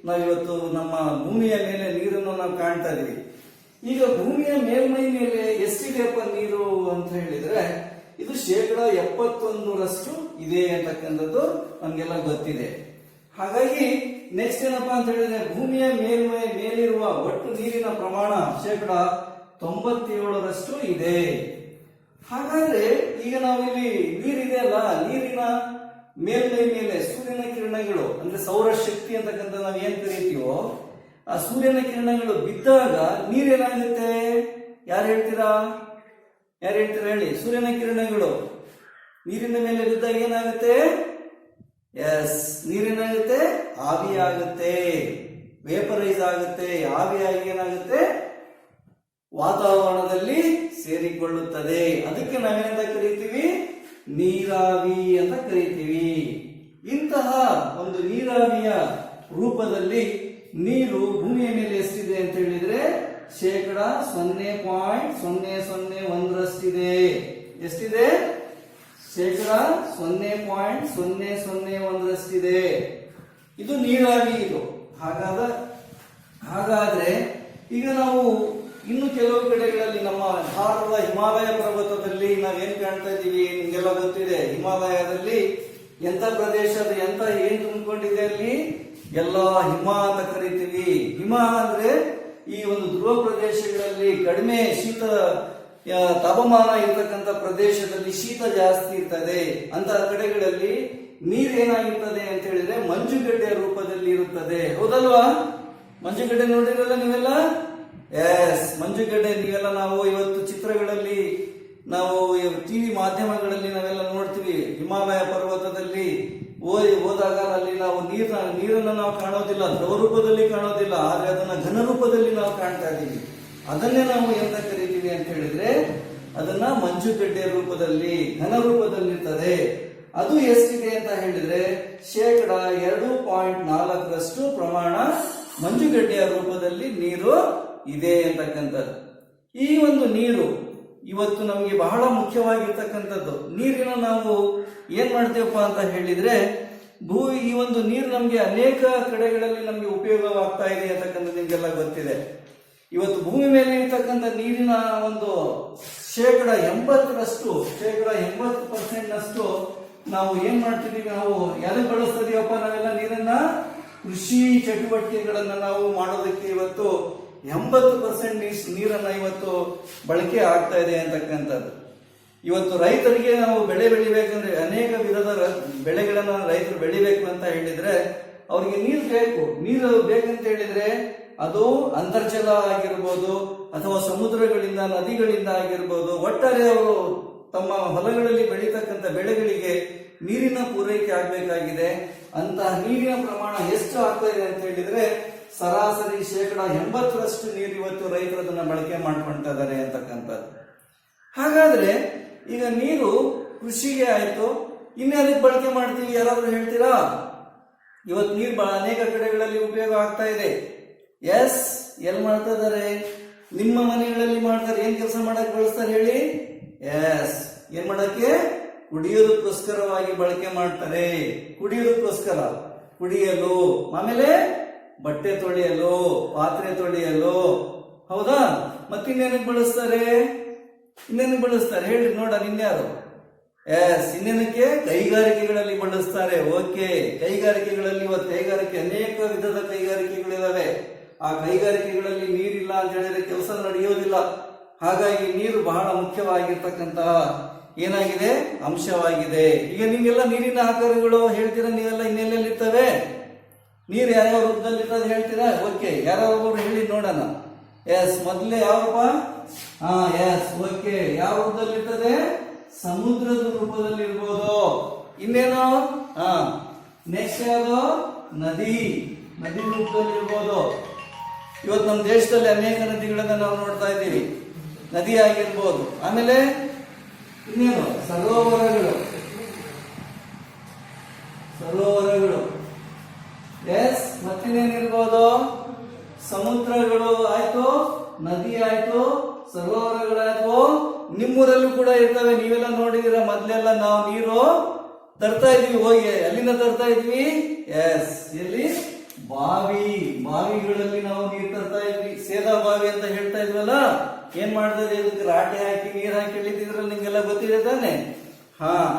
ನಾವಿವತ್ತು ನಮ್ಮ ಭೂಮಿಯ ಮೇಲೆ ನೀರನ್ನು ನಾವು ಕಾಣ್ತಾ ಇದೀವಿ. ಈಗ ಭೂಮಿಯ ಮೇಲ್ಮೈ ಮೇಲೆ ಎಷ್ಟಿದೆಯಪ್ಪ ನೀರು ಅಂತ ಹೇಳಿದ್ರೆ ಇದು 71% ಇದೆ ಅಂತಕ್ಕಂಥದ್ದು ನಮ್ಗೆಲ್ಲ ಗೊತ್ತಿದೆ. ಹಾಗಾಗಿ ನೆಕ್ಸ್ಟ್ ಏನಪ್ಪಾ ಅಂತ ಹೇಳಿದ್ರೆ ಭೂಮಿಯ ಮೇಲ್ಮೈ ಮೇಲಿರುವ ಒಟ್ಟು ನೀರಿನ ಪ್ರಮಾಣ 97% ಇದೆ. ಹಾಗಾದ್ರೆ ಈಗ ನಾವು ಇಲ್ಲಿ ನೀರಿದೆ ಅಲ್ಲ, ನೀರಿನ ಮೇಲ್ಮೈ ಮೇಲೆ ಸೂರ್ಯನ ಕಿರಣಗಳು ಅಂದ್ರೆ ಸೌರಶಕ್ತಿ ಅಂತಕ್ಕಂಥ ನಾವು ಏನ್ ಕರೀತೀವೋ ಆ ಸೂರ್ಯನ ಕಿರಣಗಳು ಬಿದ್ದಾಗ ನೀರೇನಾಗುತ್ತೆ? ಯಾರು ಹೇಳ್ತೀರಾ ಹೇಳಿ? ಸೂರ್ಯನ ಕಿರಣಗಳು ನೀರಿನ ಮೇಲೆ ಬಿದ್ದಾಗ ಏನಾಗುತ್ತೆ? ಎಸ್, ನೀರೇನಾಗುತ್ತೆ? ಆವಿಯಾಗುತ್ತೆ, ವೇಪರೈಸ್ ಆಗುತ್ತೆ. ಆವಿಯಾಗಿ ಏನಾಗುತ್ತೆ? ವಾತಾವರಣದಲ್ಲಿ ಸೇರಿಕೊಳ್ಳುತ್ತದೆ. ಅದಕ್ಕೆ ನಾವೇನಂತ ಕರೀತೀವಿ? ನೀರಾವಿ ಅಂತ ಕರೀತೀವಿ. ಇಂತಹ ಒಂದು ನೀರಾವಿಯ ರೂಪದಲ್ಲಿ ನೀರು ಭೂಮಿಯ ಮೇಲೆ ಎಷ್ಟಿದೆ ಅಂತ ಹೇಳಿದ್ರೆ 0.001 ಎಷ್ಟಿದೆ? 0.001 ಇದು ನೀರಾವಿ. ಇದು ಹಾಗಾದ್ರೆ ಈಗ ನಾವು ಇನ್ನು ಕೆಲವು ಕಡೆಗಳಲ್ಲಿ ನಮ್ಮ ಭಾರತದ ಹಿಮಾಲಯ ಪರ್ವತದಲ್ಲಿ ನಾವೇನ್ ಕಾಣ್ತಾ ಇದ್ದೀವಿ? ನಿಮ್ಗೆಲ್ಲ ಗೊತ್ತಿದೆ. ಹಿಮಾಲಯದಲ್ಲಿ ಎಂತ ಪ್ರದೇಶ ಅದು, ಏನ್ ತುಂಬಿಕೊಂಡಿದೆ ಅಲ್ಲಿ? ಎಲ್ಲ ಹಿಮ ಅಂತ ಕರಿತೀವಿ. ಹಿಮ ಅಂದ್ರೆ ಈ ಒಂದು ಧ್ರುವ ಪ್ರದೇಶಗಳಲ್ಲಿ ಕಡಿಮೆ ಶೀತ ತಾಪಮಾನ ಇರತಕ್ಕಂತ ಪ್ರದೇಶದಲ್ಲಿ ಶೀತ ಜಾಸ್ತಿ ಇರ್ತದೆ. ಅಂತಹ ಕಡೆಗಳಲ್ಲಿ ನೀರೇನಾಗಿರ್ತದೆ ಅಂತ ಹೇಳಿದ್ರೆ ಮಂಜುಗಡ್ಡೆಯ ರೂಪದಲ್ಲಿ ಇರುತ್ತದೆ, ಹೌದಲ್ವಾ? ಮಂಜುಗಡ್ಡೆ ನೋಡಿರಲ್ಲ ನೀವೆಲ್ಲ. ಎಸ್, ಮಂಜುಗಡ್ಡೆ ನೀವೆಲ್ಲ ನಾವು ಇವತ್ತು ಚಿತ್ರಗಳಲ್ಲಿ, ನಾವು ಟಿವಿ ಮಾಧ್ಯಮಗಳಲ್ಲಿ ನಾವೆಲ್ಲ ನೋಡ್ತೀವಿ. ಹಿಮಾಲಯ ಪರ್ವತದಲ್ಲಿ ಹೋದಾಗ ಅಲ್ಲಿ ನಾವು ನೀರನ್ನು ನಾವು ಕಾಣೋದಿಲ್ಲ, ದ್ರವ ರೂಪದಲ್ಲಿ ಕಾಣೋದಿಲ್ಲ, ಆದ್ರೆ ಅದನ್ನ ಘನ ರೂಪದಲ್ಲಿ ನಾವು ಕಾಣ್ತಾ ಇದ್ದೀವಿ. ಅದನ್ನೇ ನಾವು ಎಂತ ಕರಿತೀವಿ ಅಂತ ಹೇಳಿದ್ರೆ, ಅದನ್ನ ಮಂಜುಗಡ್ಡೆ ರೂಪದಲ್ಲಿ, ಘನ ರೂಪದಲ್ಲಿರ್ತದೆ. ಅದು ಎಷ್ಟಿದೆ ಅಂತ ಹೇಳಿದ್ರೆ 2.4% ಪ್ರಮಾಣ ಮಂಜುಗಡ್ಡೆಯ ರೂಪದಲ್ಲಿ ನೀರು ಇದೆ ಅಂತಕ್ಕಂಥದ್ದು. ಈ ಒಂದು ನೀರು ಇವತ್ತು ನಮಗೆ ಬಹಳ ಮುಖ್ಯವಾಗಿರ್ತಕ್ಕಂಥದ್ದು. ನೀರಿನ ನಾವು ಏನ್ ಮಾಡ್ತೇವಪ್ಪ ಅಂತ ಹೇಳಿದ್ರೆ, ಈ ಒಂದು ನೀರು ನಮ್ಗೆ ಅನೇಕ ಕಡೆಗಳಲ್ಲಿ ನಮ್ಗೆ ಉಪಯೋಗವಾಗ್ತಾ ಇದೆ ಅಂತಕ್ಕಂಥದ್ದು ನಿಮ್ಗೆಲ್ಲ ಗೊತ್ತಿದೆ. ಇವತ್ತು ಭೂಮಿ ಮೇಲೆ ಇರ್ತಕ್ಕಂಥ ನೀರಿನ ಒಂದು 80% ನಾವು ಏನ್ ಮಾಡ್ತಿದೀವಿ, ನಾವು ಯಾರು ಬಳಸ್ತಾ ಇದೀವಪ್ಪ ನಾವೆಲ್ಲ ನೀರನ್ನ ಕೃಷಿ ಚಟುವಟಿಕೆಗಳನ್ನ ನಾವು ಮಾಡೋದಕ್ಕೆ ಇವತ್ತು 80% ನೀರನ್ನ ಇವತ್ತು ಬಳಕೆ ಆಗ್ತಾ ಇದೆ ಅಂತಕ್ಕಂಥದ್ದು. ಇವತ್ತು ರೈತರಿಗೆ ನಾವು ಬೆಳೆ ಬೆಳಿಬೇಕಂದ್ರೆ, ಅನೇಕ ವಿಧದ ಬೆಳೆಗಳನ್ನ ರೈತರು ಬೆಳಿಬೇಕು ಅಂತ ಹೇಳಿದ್ರೆ ಅವ್ರಿಗೆ ನೀರು ಬೇಕು. ನೀರು ಬೇಕಂತ ಹೇಳಿದ್ರೆ ಅದು ಅಂತರ್ಜಲ ಆಗಿರ್ಬೋದು, ಅಥವಾ ಸಮುದ್ರಗಳಿಂದ, ನದಿಗಳಿಂದ ಆಗಿರ್ಬೋದು, ಒಟ್ಟಾರೆ ಅವರು ತಮ್ಮ ಹೊಲಗಳಲ್ಲಿ ಬೆಳೀತಕ್ಕಂಥ ಬೆಳೆಗಳಿಗೆ ನೀರಿನ ಪೂರೈಕೆ ಆಗಬೇಕಾಗಿದೆ. ಅಂತಹ ನೀರಿನ ಪ್ರಮಾಣ ಎಷ್ಟು ಆಗ್ತಾ ಇದೆ ಅಂತ ಹೇಳಿದ್ರೆ ಸರಾಸರಿ 80% ನೀರು ಇವತ್ತು ರೈತರು ಅದನ್ನ ಬಳಕೆ ಮಾಡ್ಕೊಳ್ತಾ ಇದ್ದಾರೆ ಅಂತಕ್ಕಂಥದ್ದು. ಹಾಗಾದ್ರೆ ಈಗ ನೀರು ಕೃಷಿಗೆ ಆಯ್ತು, ಇನ್ಯಾವುದಕ್ಕೆ ಬಳಕೆ ಮಾಡ್ತೀವಿ ಯಾರಾದ್ರೂ ಹೇಳ್ತೀರಾ? ಇವತ್ತು ನೀರು ಅನೇಕ ಕಡೆಗಳಲ್ಲಿ ಉಪಯೋಗ ಆಗ್ತಾ ಇದೆ. ಎಸ್, ಎಲ್ಲಿ ಮಾಡ್ತಾ ಇದ್ದಾರೆ? ನಿಮ್ಮ ಮನೆಗಳಲ್ಲಿ ಮಾಡ್ತಾರೆ. ಏನ್ ಕೆಲಸ ಮಾಡಕ್ ಬಳಸ್ತಾರೆ ಹೇಳಿ? ಎಸ್, ಏನ್ ಮಾಡಕ್ಕೆ? ಕುಡಿಯೋದಕ್ಕೋಸ್ಕರವಾಗಿ ಬಳಕೆ ಮಾಡ್ತಾರೆ. ಕುಡಿಯೋದಕ್ಕೋಸ್ಕರ, ಕುಡಿಯಲು, ಆಮೇಲೆ ಬಟ್ಟೆ ತೊಳೆಯಲು, ಪಾತ್ರೆ ತೊಳೆಯಲು, ಹೌದಾ? ಮತ್ತಿನ್ನೇನಕ್ಕೆ ಬಳಸ್ತಾರೆ? ಇನ್ನೇನಕ್ಕೆ ಬಳಸ್ತಾರೆ ಹೇಳಿ ನೋಡೋಣ, ಇನ್ಯಾರು? ಎಸ್, ಇನ್ನೇನಕ್ಕೆ? ಕೈಗಾರಿಕೆಗಳಲ್ಲಿ ಬಳಸ್ತಾರೆ. ಓಕೆ, ಕೈಗಾರಿಕೆಗಳಲ್ಲಿ ಇವತ್ತು ಅನೇಕ ವಿಧದ ಕೈಗಾರಿಕೆಗಳಿದಾವೆ. ಆ ಕೈಗಾರಿಕೆಗಳಲ್ಲಿ ನೀರಿಲ್ಲ ಅಂತ ಹೇಳಿದ್ರೆ ಕೆಲಸ ನಡೆಯೋದಿಲ್ಲ. ಹಾಗಾಗಿ ನೀರು ಬಹಳ ಮುಖ್ಯವಾಗಿರ್ತಕ್ಕಂತಹ ಏನಾಗಿದೆ, ಅಂಶವಾಗಿದೆ. ಈಗ ನಿಮ್ಗೆಲ್ಲ ನೀರಿನ ಆಕಾರಗಳು ಹೇಳ್ತೀರಾ ನೀವೆಲ್ಲ, ಇನ್ನೆಲ್ಲಿರ್ತವೆ ನೀರು? ಯಾವ್ಯಾವ ರೂಪದಲ್ಲಿರ್ತದೆ ಹೇಳ್ತೀರಾ? ಓಕೆ, ಯಾರು ಹೇಳಿ ನೋಡೋಣ. ಎಸ್, ಮೊದಲೇ ಯಾವಪ್ಪ? ಎಸ್, ಓಕೆ, ಯಾವ ರೂಪದಲ್ಲಿರ್ತದೆ? ಸಮುದ್ರದ ರೂಪದಲ್ಲಿ ಇರ್ಬೋದು. ಇನ್ನೇನು? ನೆಕ್ಸ್ಟ್ ಯಾವುದು? ನದಿ ರೂಪದಲ್ಲಿ ಇರ್ಬೋದು. ಇವತ್ತು ನಮ್ಮ ದೇಶದಲ್ಲಿ ಅನೇಕ ನದಿಗಳನ್ನ ನಾವು ನೋಡ್ತಾ ಇದ್ದೀವಿ. ನದಿ ಆಗಿರ್ಬೋದು. ಆಮೇಲೆ ಇನ್ನೇನು? ಸರೋವರಗಳು. ಎಸ್, ಮತ್ತಿನ್ನೇನಿರ್ಬೋದು? ಸಮುದ್ರಗಳು ಆಯ್ತು, ನದಿ ಆಯ್ತು, ಸರೋವರಗಳಾಯ್ತು. ನಿಮ್ಮೂರಲ್ಲೂ ಕೂಡ ಇರ್ತವೆ. ನೀವೆಲ್ಲ ನೋಡಿದಿರ, ಮೊದ್ಲೆಲ್ಲ ನಾವು ನೀರು ತರ್ತಾ ಇದ್ವಿ. ಹೋಗಿ ಅಲ್ಲಿಂದ ತರ್ತಾ ಇದ್ವಿ. ಎಸ್, ಎಲ್ಲಿ? ಬಾವಿಗಳಲ್ಲಿ ನಾವು ನೀರು ತರ್ತಾ ಇದ್ವಿ. ಸೇದಾ ಬಾವಿ ಅಂತ ಹೇಳ್ತಾ ಇದ್ವಲ್ಲ. ಏನ್ ಮಾಡ್ತಾ ಇದ್ವಿ? ಇದಕ್ಕೆ ರಾಟೆ ಹಾಕಿ ನೀರ್ ಹಾಕಿ ಇಳಿತಿದ್ರಲ್ಲ, ನಿಮ್ಗೆಲ್ಲ ಗೊತ್ತಿದೆ ತಾನೆ?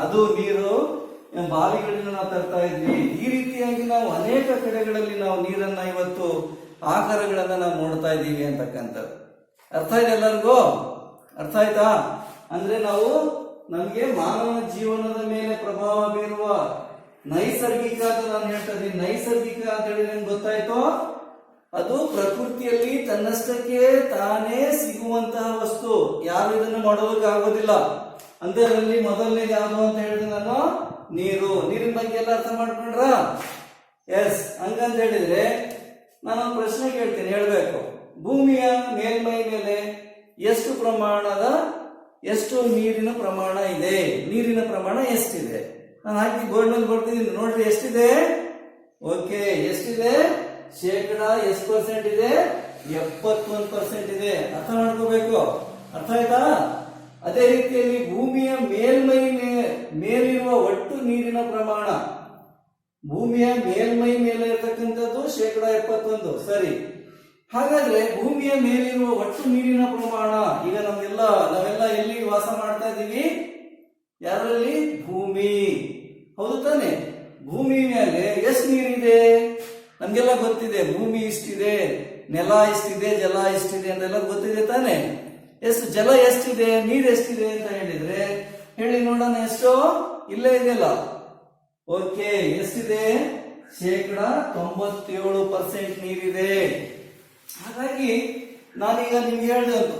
ಅದು ನೀರು ಬಾವಿಗಳಿಂದ ನಾವು ತರ್ತಾ ಇದ್ವಿ. ಈ ರೀತಿಯಾಗಿ ನಾವು ಅನೇಕ ಕಡೆಗಳಲ್ಲಿ ನಾವು ನೀರನ್ನ ಇವತ್ತು ಆಕಾರಗಳನ್ನ ನಾವು ನೋಡ್ತಾ ಇದ್ದೀವಿ ಅಂತಕ್ಕಂಥದ್ದು. ಅರ್ಥ ಇದೆ ಎಲ್ಲರಿಗೂ? ಅರ್ಥ ಆಯ್ತಾ? ಅಂದ್ರೆ ನಮ್ಗೆ ಮಾನವ ಜೀವನದ ಮೇಲೆ ಪ್ರಭಾವ ಬೀರುವ ನೈಸರ್ಗಿಕ ಅಂತ ನಾನು ಹೇಳ್ತಾ ಇದ್ದೀನಿ. ನೈಸರ್ಗಿಕ ಅಂತ ಹೇಳಿದ್ರೆ ಗೊತ್ತಾಯ್ತು? ಅದು ಪ್ರಕೃತಿಯಲ್ಲಿ ತನ್ನಷ್ಟಕ್ಕೆ ತಾನೇ ಸಿಗುವಂತಹ ವಸ್ತು. ಯಾರು ಇದನ್ನು ಮಾಡೋದಕ್ಕೆ ಆಗೋದಿಲ್ಲ. ಅಂತದ್ರಲ್ಲಿ ಮೊದಲನೇದು ಯಾವುದು ಅಂತ ಹೇಳಿದ್ರೆ ನಾನು ನೀರಿನ ಬಗ್ಗೆ ಎಲ್ಲ ಅರ್ಥ ಮಾಡ್ಕೊಂಡ್ರ? ಎಸ್, ಹಂಗಂತ ಹೇಳಿದ್ರೆ ನಾನು ಪ್ರಶ್ನೆ ಕೇಳ್ತೀನಿ, ಹೇಳ್ಬೇಕು. ಭೂಮಿಯ ಮೇಲ್ಮೈ ಮೇಲೆ ಎಷ್ಟು ನೀರಿನ ಪ್ರಮಾಣ ಇದೆ? ನೀರಿನ ಪ್ರಮಾಣ ಎಷ್ಟಿದೆ? ನಾನು ಹಾಕಿ ಬೋರ್ಡ್ ಮೇಲೆ ಬರ್ತಿದ್ದೀನಿ, ನೋಡ್ರಿ ಎಷ್ಟಿದೆ. ಓಕೆ, ಎಷ್ಟಿದೆ? ಎಷ್ಟು ಪರ್ಸೆಂಟ್ ಇದೆ? 71% ಇದೆ. ಅರ್ಥ ಮಾಡ್ಕೋಬೇಕು. ಅರ್ಥ ಆಯ್ತಾ? ಅದೇ ರೀತಿಯಲ್ಲಿ ಭೂಮಿಯ ಮೇಲಿರುವ ಒಟ್ಟು ನೀರಿನ ಪ್ರಮಾಣ, ಭೂಮಿಯ ಮೇಲ್ಮೈ ಮೇಲೆ ಇರತಕ್ಕಂಥದ್ದು 71%. ಸರಿ, ಹಾಗಾದ್ರೆ ಭೂಮಿಯ ಮೇಲಿರುವ ಒಟ್ಟು ನೀರಿನ ಪ್ರಮಾಣ, ಈಗ ನಾವೆಲ್ಲ ಎಲ್ಲಿ ವಾಸ ಮಾಡ್ತಾ ಇದ್ದೀವಿ? ಯಾರಲ್ಲಿ? ಭೂಮಿ, ಹೌದು ತಾನೆ? ಭೂಮಿ ಮೇಲೆ ಎಷ್ಟು ನೀರಿದೆ? ನಮ್ಗೆಲ್ಲ ಗೊತ್ತಿದೆ. ಭೂಮಿ ಇಷ್ಟಿದೆ, ನೆಲ ಇಷ್ಟಿದೆ, ಜಲ ಇಷ್ಟಿದೆ ಅಂತೆಲ್ಲ ಗೊತ್ತಿದೆ ತಾನೆ? ಎಷ್ಟು ಜಲ ಎಷ್ಟಿದೆ, ನೀರು ಎಷ್ಟಿದೆ ಅಂತ ಹೇಳಿದ್ರೆ ಹೇಳಿ ನೋಡೋಣ. ಎಷ್ಟು? ಇಲ್ಲೇ ಇದೆಯಲ್ಲ. ಓಕೆ, ಎಷ್ಟಿದೆ? 97% ನೀರಿದೆ. ಹಾಗಾಗಿ ನಾನೀಗ ನಿಮ್ಗೆ ಹೇಳಿದಂತು,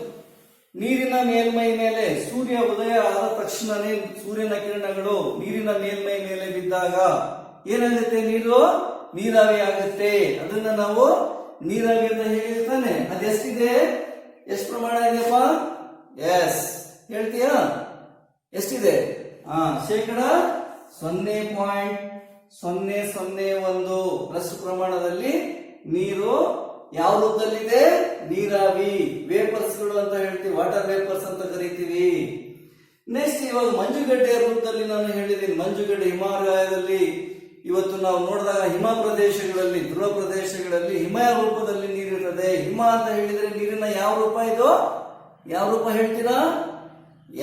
ನೀರಿನ ಮೇಲ್ಮೈ ಮೇಲೆ ಸೂರ್ಯ ಉದಯ ಆದ ತಕ್ಷಣನೇ ಸೂರ್ಯನ ಕಿರಣಗಳು ನೀರಿನ ಮೇಲ್ಮೈ ಮೇಲೆ ಬಿದ್ದಾಗ ಏನಾಗುತ್ತೆ? ನೀರು ನೀರಾವಿ ಆಗುತ್ತೆ. ಅದನ್ನ ನಾವು ನೀರಾವಿ ಅಂತ ಹೇಳಿರ್ತಾನೆ. ಅದೆಷ್ಟಿದೆ? ಎಷ್ಟು ಪ್ರಮಾಣ ಇದೆಯಪ್ಪ? ಎಸ್, ಹೇಳ್ತೀಯಾ? ಎಷ್ಟಿದೆ? 0.001 ರಷ್ಟು ಪ್ರಮಾಣದಲ್ಲಿ ನೀರು ಯಾವ ರೂಪದಲ್ಲಿದೆ? ನೀರಾವಿ, ವೇಪರ್ಸ್ಗಳು ಅಂತ ಹೇಳ್ತೀವಿ, ವಾಟರ್ ವೇಪರ್ಸ್ ಅಂತ ಕರಿತೀವಿ. ನೆಕ್ಸ್ಟ್ ಇವಾಗ ಮಂಜುಗಡ್ಡೆಯ ರೂಪದಲ್ಲಿ ನಾನು ಹೇಳಿದ್ದೀನಿ. ಮಂಜುಗಡ್ಡೆ ಹಿಮಾಲಯದಲ್ಲಿ ಇವತ್ತು ನಾವು ನೋಡಿದಾಗ ಹಿಮ ಪ್ರದೇಶಗಳಲ್ಲಿ, ಧ್ರುವ ಪ್ರದೇಶಗಳಲ್ಲಿ ಹಿಮಯ ರೂಪದಲ್ಲಿ ನೀರಿರ್ತದೆ. ಹಿಮ ಅಂತ ಹೇಳಿದ್ರೆ ನೀರಿನ ಯಾವ ರೂಪ ಇದು? ಯಾವ ರೂಪ ಹೇಳ್ತೀರಾ?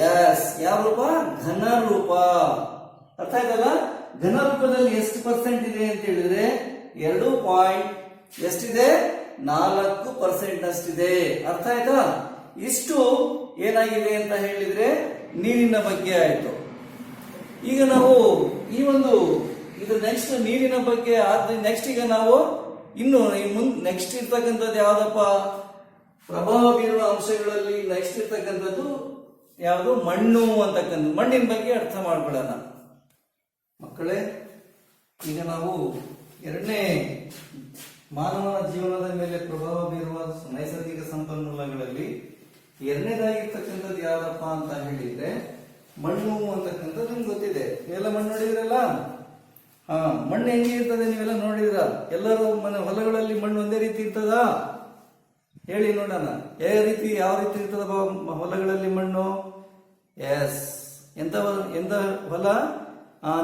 ಎಸ್, ಯಾವ ರೂಪ? ಘನ ರೂಪ. ಅರ್ಥ ಆಯ್ತಲ್ಲ? ಘನ ರೂಪದಲ್ಲಿ ಎಷ್ಟು ಪರ್ಸೆಂಟ್ ಇದೆ ಅಂತ ಹೇಳಿದ್ರೆ 2 ಎಷ್ಟಿದೆ? 4% ಅಷ್ಟಿದೆ. ಅರ್ಥ ಆಯ್ತಾ? ಇಷ್ಟು ಏನಾಗಿದೆ ಅಂತ ಹೇಳಿದ್ರೆ ನೀರಿನ ಬಗ್ಗೆ ಆಯ್ತು. ಈಗ ನಾವು ಈ ಒಂದು ಇದು ನೆಕ್ಸ್ಟ್ ನೀರಿನ ಬಗ್ಗೆ ಆದ್ರೆ ನೆಕ್ಸ್ಟ್ ಈಗ ನಾವು ಇನ್ನು ನೆಕ್ಸ್ಟ್ ಇರ್ತಕ್ಕಂಥದ್ದು ಯಾವ್ದಪ್ಪ? ಪ್ರಭಾವ ಬೀರುವ ಅಂಶಗಳಲ್ಲಿ ನೆಕ್ಸ್ಟ್ ಇರ್ತಕ್ಕಂಥದ್ದು ಯಾವುದು? ಮಣ್ಣು ಅಂತಕ್ಕಂಥದ್ದು. ಮಣ್ಣಿನ ಬಗ್ಗೆ ಅರ್ಥ ಮಾಡ್ಕೊಳ್ಳೋಣ ಮಕ್ಕಳೇ. ಈಗ ನಾವು ಎರಡನೇ ಮಾನವನ ಜೀವನದ ಮೇಲೆ ಪ್ರಭಾವ ಬೀರುವ ನೈಸರ್ಗಿಕ ಸಂಪನ್ಮೂಲಗಳಲ್ಲಿ ಎರಡನೇದಾಗಿರ್ತಕ್ಕಂಥದ್ದು ಯಾವ್ದಪ್ಪ ಅಂತ ಹೇಳಿದ್ರೆ ಮಣ್ಣು ಅಂತಕ್ಕಂಥದ್ದು ನಿಮ್ಗೆ ಗೊತ್ತಿದೆ. ನೀವೆಲ್ಲ ಮಣ್ಣು ನೋಡಿದ್ರಲ್ಲ? ಮಣ್ಣು ಹೆಂಗೆ ಇರ್ತದೆ ನೀವೆಲ್ಲ ನೋಡಿದ್ರ? ಎಲ್ಲರೂ ಹೊಲಗಳಲ್ಲಿ ಮಣ್ಣು ಒಂದೇ ರೀತಿ ಇರ್ತದ? ಹೇಳಿ ನೋಡೋಣ. ಯಾವ ರೀತಿ ಇರ್ತದ ಹೊಲಗಳಲ್ಲಿ ಮಣ್ಣು? ಎಸ್, ಎಂತ ಹೊಲ?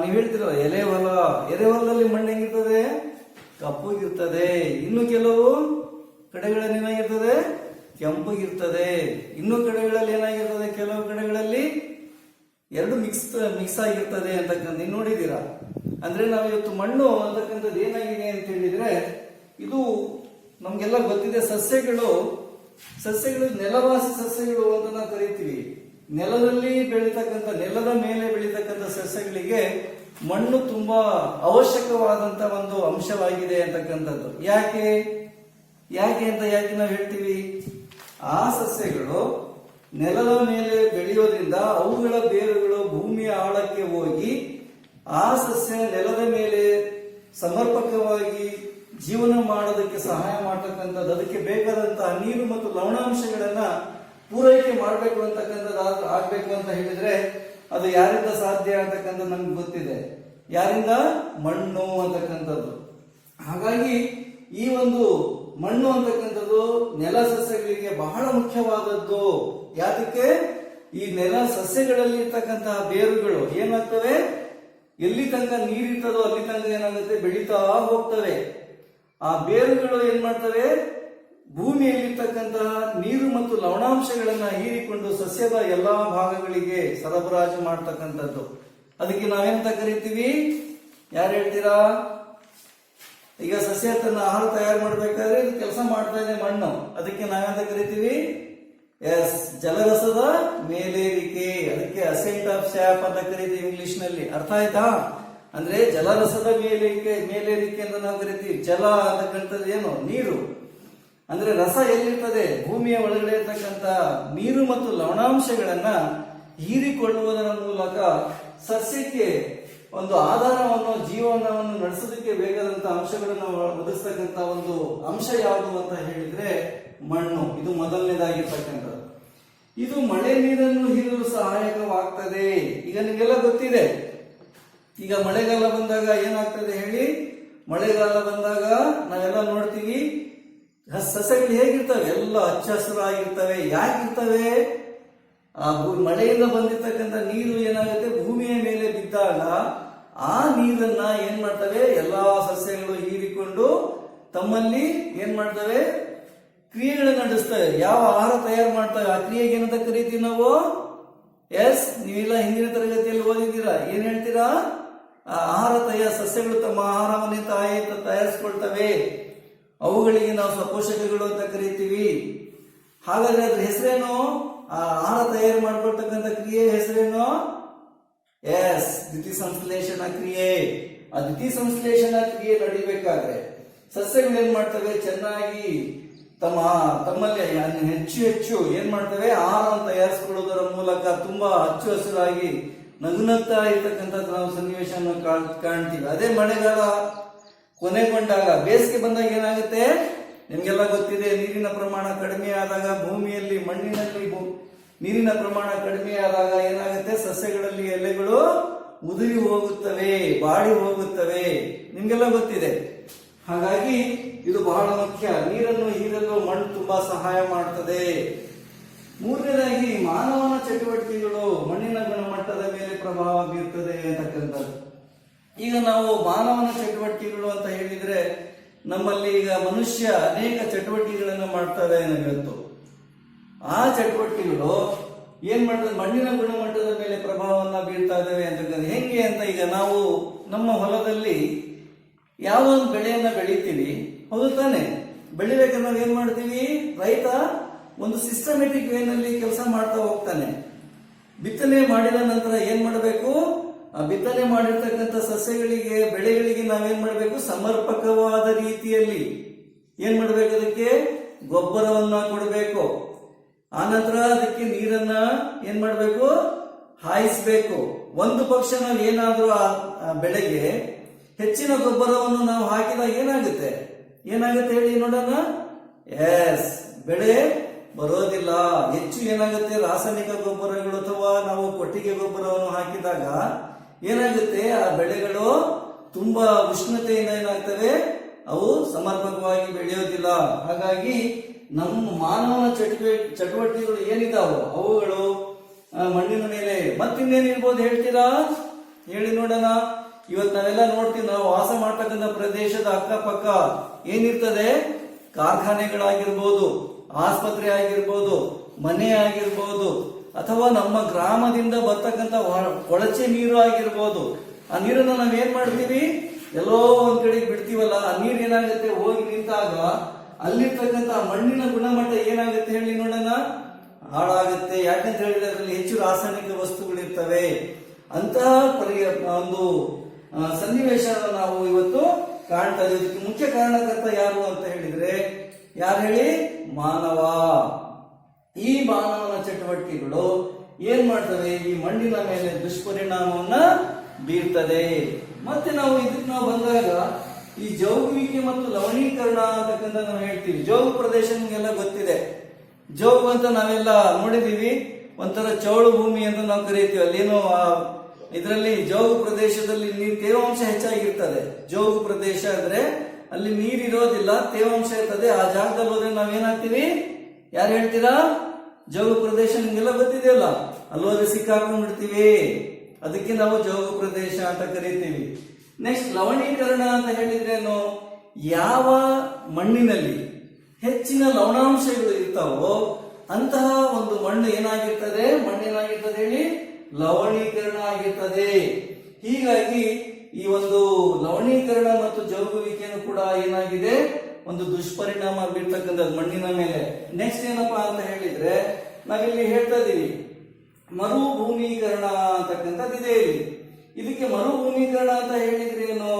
ನೀವ್ ಹೇಳ್ತಿರಲ್ಲ ಎಲೆ ಹೊಲ. ಎಲೆ ಹೊಲದಲ್ಲಿ ಮಣ್ಣು ಹೆಂಗಿರ್ತದೆ? ಕಪ್ಪುಗಿರ್ತದೆ. ಇನ್ನು ಕೆಲವು ಕಡೆಗಳಲ್ಲಿ ಏನಾಗಿರ್ತದೆ? ಕೆಂಪುಗಿರ್ತದೆ. ಇನ್ನು ಕಡೆಗಳಲ್ಲಿ ಏನಾಗಿರ್ತದೆ? ಕೆಲವು ಕಡೆಗಳಲ್ಲಿ ಎರಡು ಮಿಕ್ಸ್ ಆಗಿರ್ತದೆ ಅಂತಕ್ಕಂಥ ನೀವು ನೋಡಿದೀರಾ? ಅಂದ್ರೆ ನಾವು ಇವತ್ತು ಮಣ್ಣು ಅಂತಕ್ಕಂಥದ್ದು ಏನಾಗಿದೆ ಅಂತ ಹೇಳಿದ್ರೆ, ಇದು ನಮ್ಗೆಲ್ಲ ಗೊತ್ತಿದೆ. ಸಸ್ಯಗಳು ನೆಲವಾಸಿ ಸಸ್ಯಗಳು ಅಂತ ನಾವು ಕರಿತೀವಿ. ನೆಲದಲ್ಲಿ ಬೆಳೀತಕ್ಕಂಥ, ನೆಲದ ಮೇಲೆ ಬೆಳೀತಕ್ಕಂಥ ಸಸ್ಯಗಳಿಗೆ ಮಣ್ಣು ತುಂಬಾ ಅವಶ್ಯಕವಾದಂತ ಒಂದು ಅಂಶವಾಗಿದೆ ಅಂತಕ್ಕಂಥದ್ದು. ಯಾಕೆ ನಾವು ಹೇಳ್ತೀವಿ? ಆ ಸಸ್ಯಗಳು ನೆಲದ ಮೇಲೆ ಬೆಳೆಯೋದ್ರಿಂದ ಅವುಗಳ ಬೇರುಗಳು ಭೂಮಿಯ ಆಳಕ್ಕೆ ಹೋಗಿ ಆ ಸಸ್ಯ ನೆಲದ ಮೇಲೆ ಸಮರ್ಪಕವಾಗಿ ಜೀವನ ಮಾಡೋದಕ್ಕೆ ಸಹಾಯ ಮಾಡತಕ್ಕಂಥದ್ದು. ಅದಕ್ಕೆ ಬೇಕಾದಂತಹ ನೀರು ಮತ್ತು ಲವಣಾಂಶಗಳನ್ನ ಪೂರೈಕೆ ಮಾಡಬೇಕು ಅಂತಕ್ಕಂಥದ್ದು ಆಗ್ಬೇಕು ಅಂತ ಹೇಳಿದ್ರೆ ಅದು ಯಾರಿಂದ ಸಾಧ್ಯ ಅಂತಕ್ಕಂಥದ್ದು ನಮ್ಗೆ ಗೊತ್ತಿದೆ. ಯಾರಿಂದ? ಮಣ್ಣು ಅಂತಕ್ಕಂಥದ್ದು. ಹಾಗಾಗಿ ಈ ಒಂದು ಮಣ್ಣು ಅಂತಕ್ಕಂಥದ್ದು ನೆಲ ಸಸ್ಯಗಳಿಗೆ ಬಹಳ ಮುಖ್ಯವಾದದ್ದು. ಯಾತಕ್ಕೆ? ಈ ನೆಲ ಸಸ್ಯಗಳಲ್ಲಿ ಇರ್ತಕ್ಕಂತಹ ಬೇರುಗಳು ಏನಾಗ್ತವೆ? ಎಲ್ಲಿ ತನಕ ನೀರಿರ್ತದೋ ಅಲ್ಲಿ ತನಕ ಏನಾಗುತ್ತೆ? ಬೆಳೀತಾ ಹೋಗ್ತವೆ. ಆ ಬೇರುಗಳು ಏನ್ ಮಾಡ್ತವೆ? ಭೂಮಿಯಲ್ಲಿರ್ತಕ್ಕಂತಹ ನೀರು ಮತ್ತು ಲವಣಾಂಶಗಳನ್ನ ಹೀರಿಕೊಂಡು ಸಸ್ಯದ ಎಲ್ಲಾ ಭಾಗಗಳಿಗೆ ಸರಬರಾಜು ಮಾಡ್ತಕ್ಕಂಥದ್ದು. ಅದಕ್ಕೆ ನಾವೆಂತ ಕರಿತೀವಿ? ಯಾರು ಹೇಳ್ತೀರಾ? ಈಗ ಸಸ್ಯ ತನ್ನ ಆಹಾರ ತಯಾರು ಮಾಡಬೇಕಾದ್ರೆ ಇದು ಕೆಲಸ ಮಾಡ್ತಾ ಇದೆ ಮಣ್ಣು. ಅದಕ್ಕೆ ನಾವೆಂತ ಕರಿತೀವಿ? ಎಸ್, ಜಲರಸದ ಮೇಲೇರಿಕೆ. ಅದಕ್ಕೆ ಅಸೆಂಟ್ ಆಫ್ ಸ್ಯಾಪ್ ಅಂತ ಕರಿತೀವಿ ಇಂಗ್ಲಿಷ್ ನಲ್ಲಿ. ಅರ್ಥ ಆಯ್ತಾ? ಅಂದ್ರೆ ಜಲರಸದ ಮೇಲೇರಿಕೆ ಅಂತ ನಾವು ಕರಿತೀವಿ. ಜಲ ಅಂತಕ್ಕಂಥದ್ದು ಏನು? ನೀರು. ಅಂದ್ರೆ ರಸ ಎಲ್ಲಿರ್ತದೆ? ಭೂಮಿಯ ಒಳಗಡೆ ಇರ್ತಕ್ಕಂಥ ನೀರು ಮತ್ತು ಲವಣಾಂಶಗಳನ್ನ ಹೀರಿಕೊಳ್ಳುವುದರ ಮೂಲಕ ಸಸ್ಯಕ್ಕೆ ಒಂದು ಆಧಾರವನ್ನು, ಜೀವನವನ್ನು ನಡೆಸೋದಕ್ಕೆ ಬೇಕಾದಂತಹ ಅಂಶಗಳನ್ನು ಒದಗಿಸ್ತಕ್ಕಂಥ ಒಂದು ಅಂಶ ಯಾವುದು ಅಂತ ಹೇಳಿದ್ರೆ ಮಣ್ಣು. ಇದು ಮೊದಲನೇದಾಗಿರ್ತಕ್ಕಂಥದ್ದು. ಇದು ಮಳೆ ನೀರನ್ನು ಹೀರಲು ಸಹಾಯಕವಾಗ್ತದೆ. ಈಗ ನಿಮಗೆಲ್ಲ ಗೊತ್ತಿದೆ. ಈಗ ಮಳೆಗಾಲ ಬಂದಾಗ ಏನಾಗ್ತದೆ ಹೇಳಿ? ಮಳೆಗಾಲ ಬಂದಾಗ ನಾವೆಲ್ಲ ನೋಡ್ತೀವಿ ಸಸ್ಯಗಳು ಹೇಗಿರ್ತವೆ? ಎಲ್ಲ ಹಚ್ಚ ಹಸಿರಾಗಿರ್ತವೆ. ಯಾಕಿರ್ತವೆ? ಆ ಮಳೆಯಿಂದ ಬಂದಿರ್ತಕ್ಕಂಥ ನೀರು ಏನಾಗುತ್ತೆ? ಭೂಮಿಯ ಮೇಲೆ ಬಿದ್ದಾಗ ಆ ನೀರನ್ನ ಏನ್ ಮಾಡ್ತವೆ? ಎಲ್ಲಾ ಸಸ್ಯಗಳು ಹೀರಿಕೊಂಡು ತಮ್ಮಲ್ಲಿ ಏನ್ ಮಾಡ್ತವೆ? ಕ್ರಿಯೆಗಳನ್ನು ನಡೆಸ್ತವೆ. ಯಾವ ಆಹಾರ ತಯಾರು ಮಾಡ್ತವೆ ಆ ಕ್ರಿಯೆಗೆ ಏನಂತ ಕರಿತೀವಿ ನಾವು? ಎಸ್, ನೀವೆಲ್ಲ ಹಿಂದಿನ ತರಗತಿಯಲ್ಲಿ ಓದಿದ್ದೀರಾ. ಏನ್ ಹೇಳ್ತೀರಾ? ಆಹಾರ ಸಸ್ಯಗಳು ತಮ್ಮ ಆಹಾರವನ್ನೇ ತಯಾರಿಸ್ಕೊಳ್ತವೆ. ಅವುಗಳಿಗೆ ನಾವು ಪೋಷಕಗಳು ಅಂತ ಕರಿತೀವಿ. ಹಾಗಾದ್ರೆ ಅದ್ರ ಹೆಸರೇನು? ಆ ಆಹಾರ ತಯಾರು ಮಾಡ್ಕೊಳ್ತಕ್ಕಂಥ ಕ್ರಿಯೆ ಹೆಸರೇನು? ಎಸ್, ದ್ಯುತಿ ಸಂಶ್ಲೇಷಣ ಕ್ರಿಯೆ. ಆ ದ್ಯುತಿ ಸಂಶ್ಲೇಷಣಾ ಕ್ರಿಯೆ ನಡೀಬೇಕಾದ್ರೆ ಸಸ್ಯಗಳು ಏನ್ ಮಾಡ್ತವೆ, ಚೆನ್ನಾಗಿ ತಮ್ಮಲ್ಲಿ ಹೆಚ್ಚು ಹೆಚ್ಚು ಏನ್ ಮಾಡ್ತವೆ, ಆಹಾರವನ್ನು ತಯಾರಿಸಿಕೊಳ್ಳುವುದರ ಮೂಲಕ ತುಂಬಾ ಹಚ್ಚು ಹಸಿರಾಗಿ ನಗುನಗ್ತಾ ಇರ್ತಕ್ಕಂಥ ನಾವು ಸನ್ನಿವೇಶವನ್ನು ಕಾಣ್ತೀವಿ. ಅದೇ ಮಳೆಗಾಲ ಕೊನೆಗೊಂಡಾಗ ಬೇಸಿಗೆ ಬಂದಾಗ ಏನಾಗುತ್ತೆ, ನಿಮ್ಗೆಲ್ಲ ಗೊತ್ತಿದೆ, ನೀರಿನ ಪ್ರಮಾಣ ಕಡಿಮೆ ಆದಾಗ ಭೂಮಿಯಲ್ಲಿ ಮಣ್ಣಿನಲ್ಲಿ ನೀರಿನ ಪ್ರಮಾಣ ಕಡಿಮೆ ಆದಾಗ ಏನಾಗುತ್ತೆ, ಸಸ್ಯಗಳಲ್ಲಿ ಎಲೆಗಳು ಉದುರಿ ಹೋಗುತ್ತವೆ, ಬಾಡಿ ಹೋಗುತ್ತವೆ, ನಿಮ್ಗೆಲ್ಲ ಗೊತ್ತಿದೆ. ಹಾಗಾಗಿ ಇದು ಬಹಳ ಮುಖ್ಯ. ನೀರನ್ನು ಹೀರಲು ಮಣ್ಣು ತುಂಬಾ ಸಹಾಯ ಮಾಡ್ತದೆ. ಮೂರನೇದಾಗಿ ಮಾನವನ ಚಟುವಟಿಕೆಗಳು ಮಣ್ಣಿನ ಗುಣಮಟ್ಟದ ಮೇಲೆ ಪ್ರಭಾವ ಬೀರ್ತದೆ ಅಂತಕ್ಕಂಥದ್ದು. ಈಗ ನಾವು ಮಾನವನ ಚಟುವಟಿಕೆಗಳು ಅಂತ ಹೇಳಿದ್ರೆ ನಮ್ಮಲ್ಲಿ ಈಗ ಮನುಷ್ಯ ಅನೇಕ ಚಟುವಟಿಕೆಗಳನ್ನು ಮಾಡ್ತಾರೆ ಇವತ್ತು. ಆ ಚಟುವಟಿಕೆಗಳು ಏನ್ ಮಾಡ್ತದೆ, ಮಣ್ಣಿನ ಗುಣಮಟ್ಟದ ಮೇಲೆ ಪ್ರಭಾವವನ್ನು ಬೀರ್ತಾ ಇದ್ದಾವೆ ಅಂತಕ್ಕಂಥ. ಹೆಂಗೆ ಅಂತ, ಈಗ ನಾವು ನಮ್ಮ ಹೊಲದಲ್ಲಿ ಯಾವ ಒಂದು ಬೆಳೆಯನ್ನ ಬೆಳಿತೀವಿ, ಹೌದು ತಾನೆ, ಬೆಳಿಬೇಕಾದ್ರೆ ನಾವು ಏನ್ ಮಾಡ್ತೀವಿ, ರೈತ ಒಂದು ಸಿಸ್ಟಮೆಟಿಕ್ ವೇನಲ್ಲಿ ಕೆಲಸ ಮಾಡ್ತಾ ಹೋಗ್ತಾನೆ. ಬಿತ್ತನೆ ಮಾಡಿದ ನಂತರ ಏನ್ ಮಾಡಬೇಕು, ಆ ಬಿತ್ತನೆ ಮಾಡಿರ್ತಕ್ಕಂಥ ಸಸ್ಯಗಳಿಗೆ ಬೆಳೆಗಳಿಗೆ ನಾವೇನ್ ಮಾಡಬೇಕು, ಸಮರ್ಪಕವಾದ ರೀತಿಯಲ್ಲಿ ಏನ್ ಮಾಡ್ಬೇಕು, ಅದಕ್ಕೆ ಗೊಬ್ಬರವನ್ನ ಕೊಡಬೇಕು. ಆನಂತರ ಅದಕ್ಕೆ ನೀರನ್ನ ಏನ್ ಮಾಡಬೇಕು, ಹಾಯಿಸ್ಬೇಕು. ಒಂದು ಪಕ್ಷ ನಾವು ಏನಾದ್ರೂ ಆ ಬೆಳೆಗೆ ಹೆಚ್ಚಿನ ಗೊಬ್ಬರವನ್ನು ನಾವು ಹಾಕಿದಾಗ ಏನಾಗುತ್ತೆ ಹೇಳಿ ನೋಡೋಣ. ಎಸ್, ಬೆಳೆ ಬರೋದಿಲ್ಲ. ಹೆಚ್ಚು ಏನಾಗುತ್ತೆ, ರಾಸಾಯನಿಕ ಗೊಬ್ಬರಗಳು ಅಥವಾ ನಾವು ಕೊಟ್ಟಿಗೆ ಗೊಬ್ಬರವನ್ನು ಹಾಕಿದಾಗ ಏನಾಗುತ್ತೆ, ಆ ಬೆಳೆಗಳು ತುಂಬಾ ಉಷ್ಣತೆಯಿಂದ ಏನಾಗ್ತವೆ, ಅವು ಸಮರ್ಪಕವಾಗಿ ಬೆಳೆಯೋದಿಲ್ಲ. ಹಾಗಾಗಿ ನಮ್ಮ ಮಾನವನ ಚಟುವಟಿಕೆಗಳು ಏನಿದಾವೋ ಅವುಗಳು ಮಣ್ಣಿನ ಮೇಲೆ ಮತ್ತಿನ್ನೇನಿರ್ಬೋದು ಹೇಳ್ತೀರಾ, ಹೇಳಿ ನೋಡೋಣ. ಇವತ್ತು ನಾವೆಲ್ಲ ನೋಡ್ತೀವಿ, ನಾವು ವಾಸ ಮಾಡ್ತಕ್ಕಂಥ ಪ್ರದೇಶದ ಅಕ್ಕಪಕ್ಕ ಏನಿರ್ತದೆ, ಕಾರ್ಖಾನೆಗಳಾಗಿರ್ಬೋದು, ಆಸ್ಪತ್ರೆ ಆಗಿರ್ಬೋದು, ಮನೆ ಆಗಿರ್ಬೋದು, ಅಥವಾ ನಮ್ಮ ಗ್ರಾಮದಿಂದ ಬರ್ತಕ್ಕಂಥ ಕೊಳಚೆ ನೀರು ಆಗಿರ್ಬೋದು. ಆ ನೀರನ್ನು ನಾವೇನ್ ಮಾಡ್ತೀವಿ, ಎಲ್ಲೋ ಒಂದ್ ಕಡೆಗೆ ಬಿಡ್ತೀವಲ್ಲ, ಆ ನೀರು ಏನಾಗುತ್ತೆ, ಹೋಗಿ ನಿಂತಾಗ ಅಲ್ಲಿರ್ತಕ್ಕಂಥ ಮಣ್ಣಿನ ಗುಣಮಟ್ಟ ಏನಾಗುತ್ತೆ ಹೇಳಿ ನೋಡೋಣ, ಹಾಳಾಗುತ್ತೆ. ಯಾಕಂತ ಹೇಳಿದ್ರೆ ಅದರಲ್ಲಿ ಹೆಚ್ಚು ರಾಸಾಯನಿಕ ವಸ್ತುಗಳಿರ್ತವೆ. ಅಂತಹ ಒಂದು ಸನ್ನಿವೇಶ ನಾವು ಇವತ್ತು ಕಾಣ್ತಾ ಇದ್ದೀವಿ. ಇದಕ್ಕೆ ಮುಖ್ಯ ಕಾರಣಕರ್ತ ಯಾರು ಅಂತ ಹೇಳಿದ್ರೆ, ಯಾರು ಹೇಳಿ, ಮಾನವ. ಈ ಮಾನವನ ಚಟುವಟಿಕೆಗಳು ಏನ್ ಮಾಡ್ತವೆ, ಈ ಮಣ್ಣಿನ ಮೇಲೆ ದುಷ್ಪರಿಣಾಮವನ್ನ ಬೀರ್ತದೆ. ಮತ್ತೆ ನಾವು ಇದಕ್ಕೆ ಬಂದಾಗ ಈ ಜೌಗುವಿಕೆ ಮತ್ತು ಲವಣೀಕರಣ ಅಂತಕ್ಕಂಥ ನಾವು ಹೇಳ್ತೀವಿ. ಜೌಗು ಪ್ರದೇಶ ನಿಮಗೆಲ್ಲ ಗೊತ್ತಿದೆ. ಜೌಗು ಅಂತ ನಾವೆಲ್ಲ ನೋಡಿದೀವಿ, ಒಂಥರ ಚೌಳು ಭೂಮಿ ಅಂತ ನಾವು ಕರೀತೀವಿ. ಅಲ್ಲೇನೋ ಇದರಲ್ಲಿ ಜೌಗು ಪ್ರದೇಶದಲ್ಲಿ ನೀರು ತೇವಾಂಶ ಹೆಚ್ಚಾಗಿರ್ತದೆ. ಜೌಗು ಪ್ರದೇಶ ಅಂದ್ರೆ ಅಲ್ಲಿ ನೀರಿರೋದಿಲ್ಲ, ತೇವಾಂಶ ಇರ್ತದೆ. ಆ ಜಾಗದಲ್ಲಿ ಹೋದ್ರೆ ನಾವೇನಾಗ್ತೀವಿ, ಯಾರು ಹೇಳ್ತೀರಾ, ಜೌಗು ಪ್ರದೇಶ ನಿಮ್ಗೆಲ್ಲ ಗೊತ್ತಿದೆಯಲ್ಲ, ಅಲ್ಲೋದ್ರೆ ಸಿಕ್ಕಾಕೊಂಡ್ಬಿಡ್ತೀವಿ. ಅದಕ್ಕೆ ನಾವು ಜೌಗು ಪ್ರದೇಶ ಅಂತ ಕರಿತೀವಿ. ನೆಕ್ಸ್ಟ್ ಲವಣೀಕರಣ ಅಂತ ಹೇಳಿದ್ರೇನು, ಯಾವ ಮಣ್ಣಿನಲ್ಲಿ ಹೆಚ್ಚಿನ ಲವಣಾಂಶಗಳು ಇರ್ತಾವೋ ಅಂತಹ ಒಂದು ಮಣ್ಣು ಏನಾಗಿರ್ತದೆ, ಮಣ್ಣೇನಾಗಿರ್ತದೆ ಹೇಳಿ, ಲವಣೀಕರಣ ಆಗಿರ್ತದೆ. ಹೀಗಾಗಿ ಈ ಒಂದು ಲವಣೀಕರಣ ಮತ್ತು ಜೌಗುವಿಕೆಯನ್ನು ಕೂಡ ಏನಾಗಿದೆ, ಒಂದು ದುಷ್ಪರಿಣಾಮ ಬೀರ್ತಕ್ಕಂಥದ್ದು ಮಣ್ಣಿನ ಮೇಲೆ. ನೆಕ್ಸ್ಟ್ ಏನಪ್ಪಾ ಅಂತ ಹೇಳಿದ್ರೆ, ನಾವಿಲ್ಲಿ ಹೇಳ್ತಾ ಇದೀವಿ ಮರುಭೂಮೀಕರಣ ಅಂತಕ್ಕಂಥದ್ದು ಇದೆ ಇಲ್ಲಿ. ಇದಕ್ಕೆ ಮರುಭೂಮೀಕರಣ ಅಂತ ಹೇಳಿದ್ರೆ ಏನು,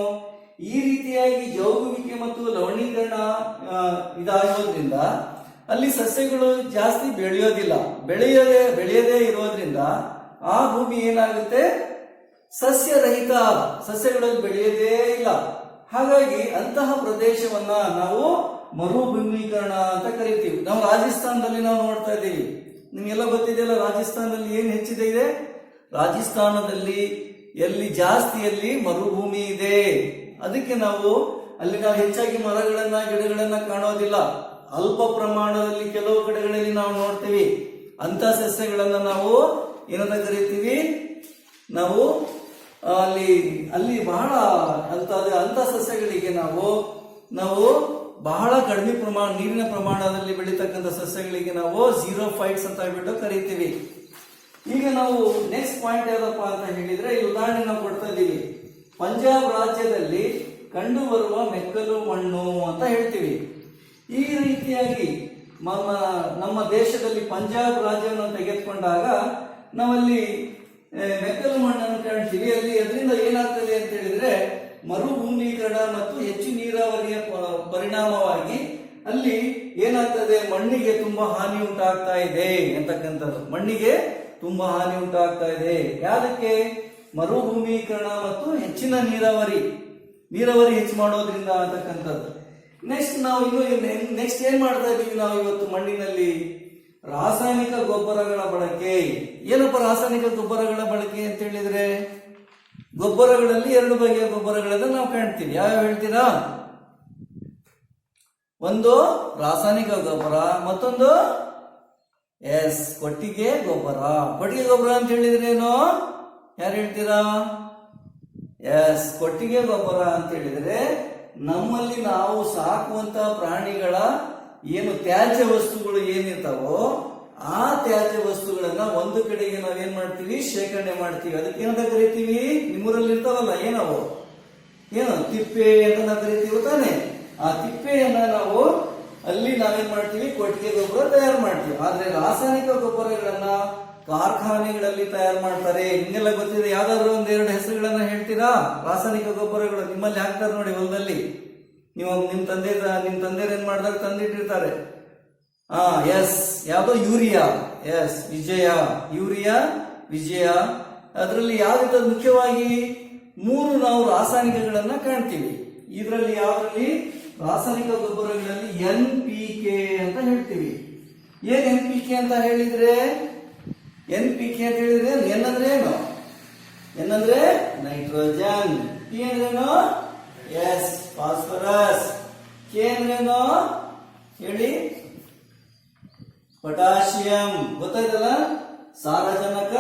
ಈ ರೀತಿಯಾಗಿ ಜೌಗುವಿಕೆ ಮತ್ತು ಲವಣೀಕರಣ ಇದಾಗೋದ್ರಿಂದ ಅಲ್ಲಿ ಸಸ್ಯಗಳು ಜಾಸ್ತಿ ಬೆಳೆಯೋದಿಲ್ಲ. ಬೆಳೆಯದೇ ಇರೋದ್ರಿಂದ ಆ ಭೂಮಿ ಏನಾಗುತ್ತೆ, ಸಸ್ಯರಹಿತ, ಸಸ್ಯಗಳಲ್ಲಿ ಬೆಳೆಯದೇ ಇಲ್ಲ. ಹಾಗಾಗಿ ಅಂತಹ ಪ್ರದೇಶವನ್ನ ನಾವು ಮರುಭೂಮೀಕರಣ ಅಂತ ಕರಿತೀವಿ. ನಾವು ರಾಜಸ್ಥಾನದಲ್ಲಿ ನಾವು ನೋಡ್ತಾ ಇದ್ದೀವಿ, ನಿಮ್ಗೆಲ್ಲ ಗೊತ್ತಿದೆಯಲ್ಲ, ರಾಜಸ್ಥಾನದಲ್ಲಿ ಏನ್ ಹೆಚ್ಚಿದೆ ಇದೆ, ರಾಜಸ್ಥಾನದಲ್ಲಿ ಎಲ್ಲಿ ಜಾಸ್ತಿಯಲ್ಲಿ ಮರುಭೂಮಿ ಇದೆ. ಅದಕ್ಕೆ ನಾವು ಹೆಚ್ಚಾಗಿ ಮರಗಳನ್ನ ಗಿಡಗಳನ್ನ ಕಾಣೋದಿಲ್ಲ. ಅಲ್ಪ ಪ್ರಮಾಣದಲ್ಲಿ ಕೆಲವು ಕಡೆಗಳಲ್ಲಿ ನಾವು ನೋಡ್ತೀವಿ. ಅಂತ ಸಸ್ಯಗಳನ್ನ ನಾವು ಏನಂತ ಕರಿತೀವಿ, ನಾವು ಅಲ್ಲಿ ಬಹಳ ಅಂತ ಸಸ್ಯಗಳಿಗೆ ನಾವು ಬಹಳ ಕಡಿಮೆ ಪ್ರಮಾಣ ನೀರಿನ ಪ್ರಮಾಣದಲ್ಲಿ ಬೆಳೀತಕ್ಕಂಥ ಸಸ್ಯಗಳಿಗೆ ನಾವು ಝೀರೋ ಫೈಟ್ಸ್ ಅಂತ ಹೇಳ್ಬಿಟ್ಟು ಕರಿತೀವಿ. ಈಗ ನಾವು ನೆಕ್ಸ್ಟ್ ಪಾಯಿಂಟ್ ಯಾವ್ದಪ್ಪ ಅಂತ ಹೇಳಿದ್ರೆ, ಈ ಉದಾಹರಣೆ ನಾವು ಕೊಡ್ತಾ ಇದ್ದೀವಿ. ಪಂಜಾಬ್ ರಾಜ್ಯದಲ್ಲಿ ಕಂಡು ಬರುವ ಮೆಕ್ಕಲು ಮಣ್ಣು ಅಂತ ಹೇಳ್ತೀವಿ. ಈ ರೀತಿಯಾಗಿ ನಮ್ಮ ದೇಶದಲ್ಲಿ ಪಂಜಾಬ್ ರಾಜ್ಯವನ್ನು ತೆಗೆದುಕೊಂಡಾಗ ನಾವಲ್ಲಿ ಮೆಕ್ಕಲು ಮಣ್ಣನ್ನು ಕಾಣ್ತೀವಿ. ಅಲ್ಲಿ ಅದರಿಂದ ಏನಾಗ್ತದೆ ಅಂತ ಹೇಳಿದ್ರೆ, ಮರುಭೂಮೀಕರಣ ಮತ್ತು ಹೆಚ್ಚು ನೀರಾವರಿಯ ಪರಿಣಾಮವಾಗಿ ಅಲ್ಲಿ ಏನಾಗ್ತದೆ, ಮಣ್ಣಿಗೆ ತುಂಬಾ ಹಾನಿ ಉಂಟಾಗ್ತಾ ಇದೆ ಅಂತಕ್ಕಂಥದ್ದು. ಮಣ್ಣಿಗೆ ತುಂಬಾ ಹಾನಿ ಉಂಟಾಗ್ತಾ ಇದೆ. ಯಾದಕ್ಕೆ? ಮರುಭೂಮೀಕರಣ ಮತ್ತು ಹೆಚ್ಚಿನ ನೀರಾವರಿ ಹೆಚ್ಚು ಮಾಡೋದ್ರಿಂದ ಅಂತಕ್ಕಂಥದ್ದು. ನೆಕ್ಸ್ಟ್ ಏನ್ ಮಾಡ್ತಾ ಇದೀವಿ ನಾವು ಇವತ್ತು ಮಣ್ಣಿನಲ್ಲಿ? ರಾಸಾಯನಿಕ ಗೊಬ್ಬರಗಳ ಬಳಕೆ. ಏನಪ್ಪ ರಾಸಾಯನಿಕ ಗೊಬ್ಬರಗಳ ಬಳಕೆ ಅಂತ ಹೇಳಿದ್ರೆ, ಗೊಬ್ಬರಗಳಲ್ಲಿ 2 ಬಗೆಯ ಗೊಬ್ಬರಗಳನ್ನ ನಾವು ಕಾಣ್ತೀವಿ. ಯಾವ್ಯಾವ ಹೇಳ್ತೀರಾ? ಒಂದು ರಾಸಾಯನಿಕ ಗೊಬ್ಬರ, ಮತ್ತೊಂದು ಕೊಟ್ಟಿಗೆ ಗೊಬ್ಬರ. ಕೊಟ್ಟಿಗೆ ಗೊಬ್ಬರ ಅಂತ ಹೇಳಿದ್ರೆ ಏನು? ಯಾರು ಹೇಳ್ತೀರಾ? ಕೊಟ್ಟಿಗೆ ಗೊಬ್ಬರ ಅಂತ ಹೇಳಿದ್ರೆ ನಮ್ಮಲ್ಲಿ ನಾವು ಸಾಕುವಂತಹ ಪ್ರಾಣಿಗಳ ಏನು ತ್ಯಾಜ್ಯ ವಸ್ತುಗಳು ಏನಿರ್ತಾವೋ ಆ ತ್ಯಾಜ್ಯ ವಸ್ತುಗಳನ್ನ ಒಂದು ಕಡೆಗೆ ನಾವೇನ್ ಮಾಡ್ತೀವಿ, ಶೇಖರಣೆ ಮಾಡ್ತೀವಿ. ಅದಕ್ಕೆ ಏನಂತ ಕರಿತೀವಿ? ನಿಮ್ಮೂರಲ್ಲಿ ಇರ್ತಾವಲ್ಲ ಏನವು, ತಿಪ್ಪೆ ಅಂತ ನಾವು ಕರಿತೀವಿ ತಾನೆ. ಆ ತಿಪ್ಪೆಯನ್ನ ನಾವು ಅಲ್ಲಿ ನಾವೇನ್ ಮಾಡ್ತೀವಿ, ಕೊಟ್ಟಿಗೆ ಗೊಬ್ಬರ ತಯಾರು ಮಾಡ್ತೀವಿ. ಆದ್ರೆ ರಾಸಾಯನಿಕ ಗೊಬ್ಬರಗಳನ್ನ ಕಾರ್ಖಾನೆಗಳಲ್ಲಿ ತಯಾರು ಮಾಡ್ತಾರೆ. ನಿಮ್ಗೆಲ್ಲ ಗೊತ್ತಿದೆ. ಯಾವ್ದಾದ್ರು 1-2 ಹೆಸರುಗಳನ್ನ ಹೇಳ್ತೀರಾ? ರಾಸಾಯನಿಕ ಗೊಬ್ಬರಗಳು ನಿಮ್ಮಲ್ಲಿ ಹಾಕ್ತಾರೆ ನೋಡಿ ಹೊಲದಲ್ಲಿ. ನಿಮ್ ತಂದೆಯರು ಏನ್ ಮಾಡಿದಾಗ ತಂದಿಟ್ಟಿರ್ತಾರೆ. ಯಾವ್ದೋ ಯೂರಿಯಾ, ವಿಜಯ. ಅದರಲ್ಲಿ ಯಾವ್ದು ಮುಖ್ಯವಾಗಿ 3 ನಾವು ರಾಸಾಯನಿಕಗಳನ್ನ ಕಾಣ್ತೀವಿ. ಇದರಲ್ಲಿ ಯಾವ್ದ್ರಲ್ಲಿ ರಾಸಾಯನಿಕ ಗೊಬ್ಬರಗಳಲ್ಲಿ NPK ಅಂತ ಹೇಳ್ತೀವಿ. ಏನ್ NPK ಅಂತ ಹೇಳಿದ್ರೆ, NPK ಅಂತ ಹೇಳಿದ್ರೆ ಎನ್ ಅಂದ್ರೆ ಏನು? ಎನ್ ಅಂದ್ರೆ ನೈಟ್ರೋಜನ್, ಪಿ ಅಂದ್ರೇನು? ಫಾಸ್ಫರಸ್, ಕೆ ಅಂದ್ರೇನು ಹೇಳಿ? ಪೊಟ್ಯಾಷಿಯಂ. ಗೊತ್ತಾಯ್ತಲ್ಲ? ಸಾರಜನಕ,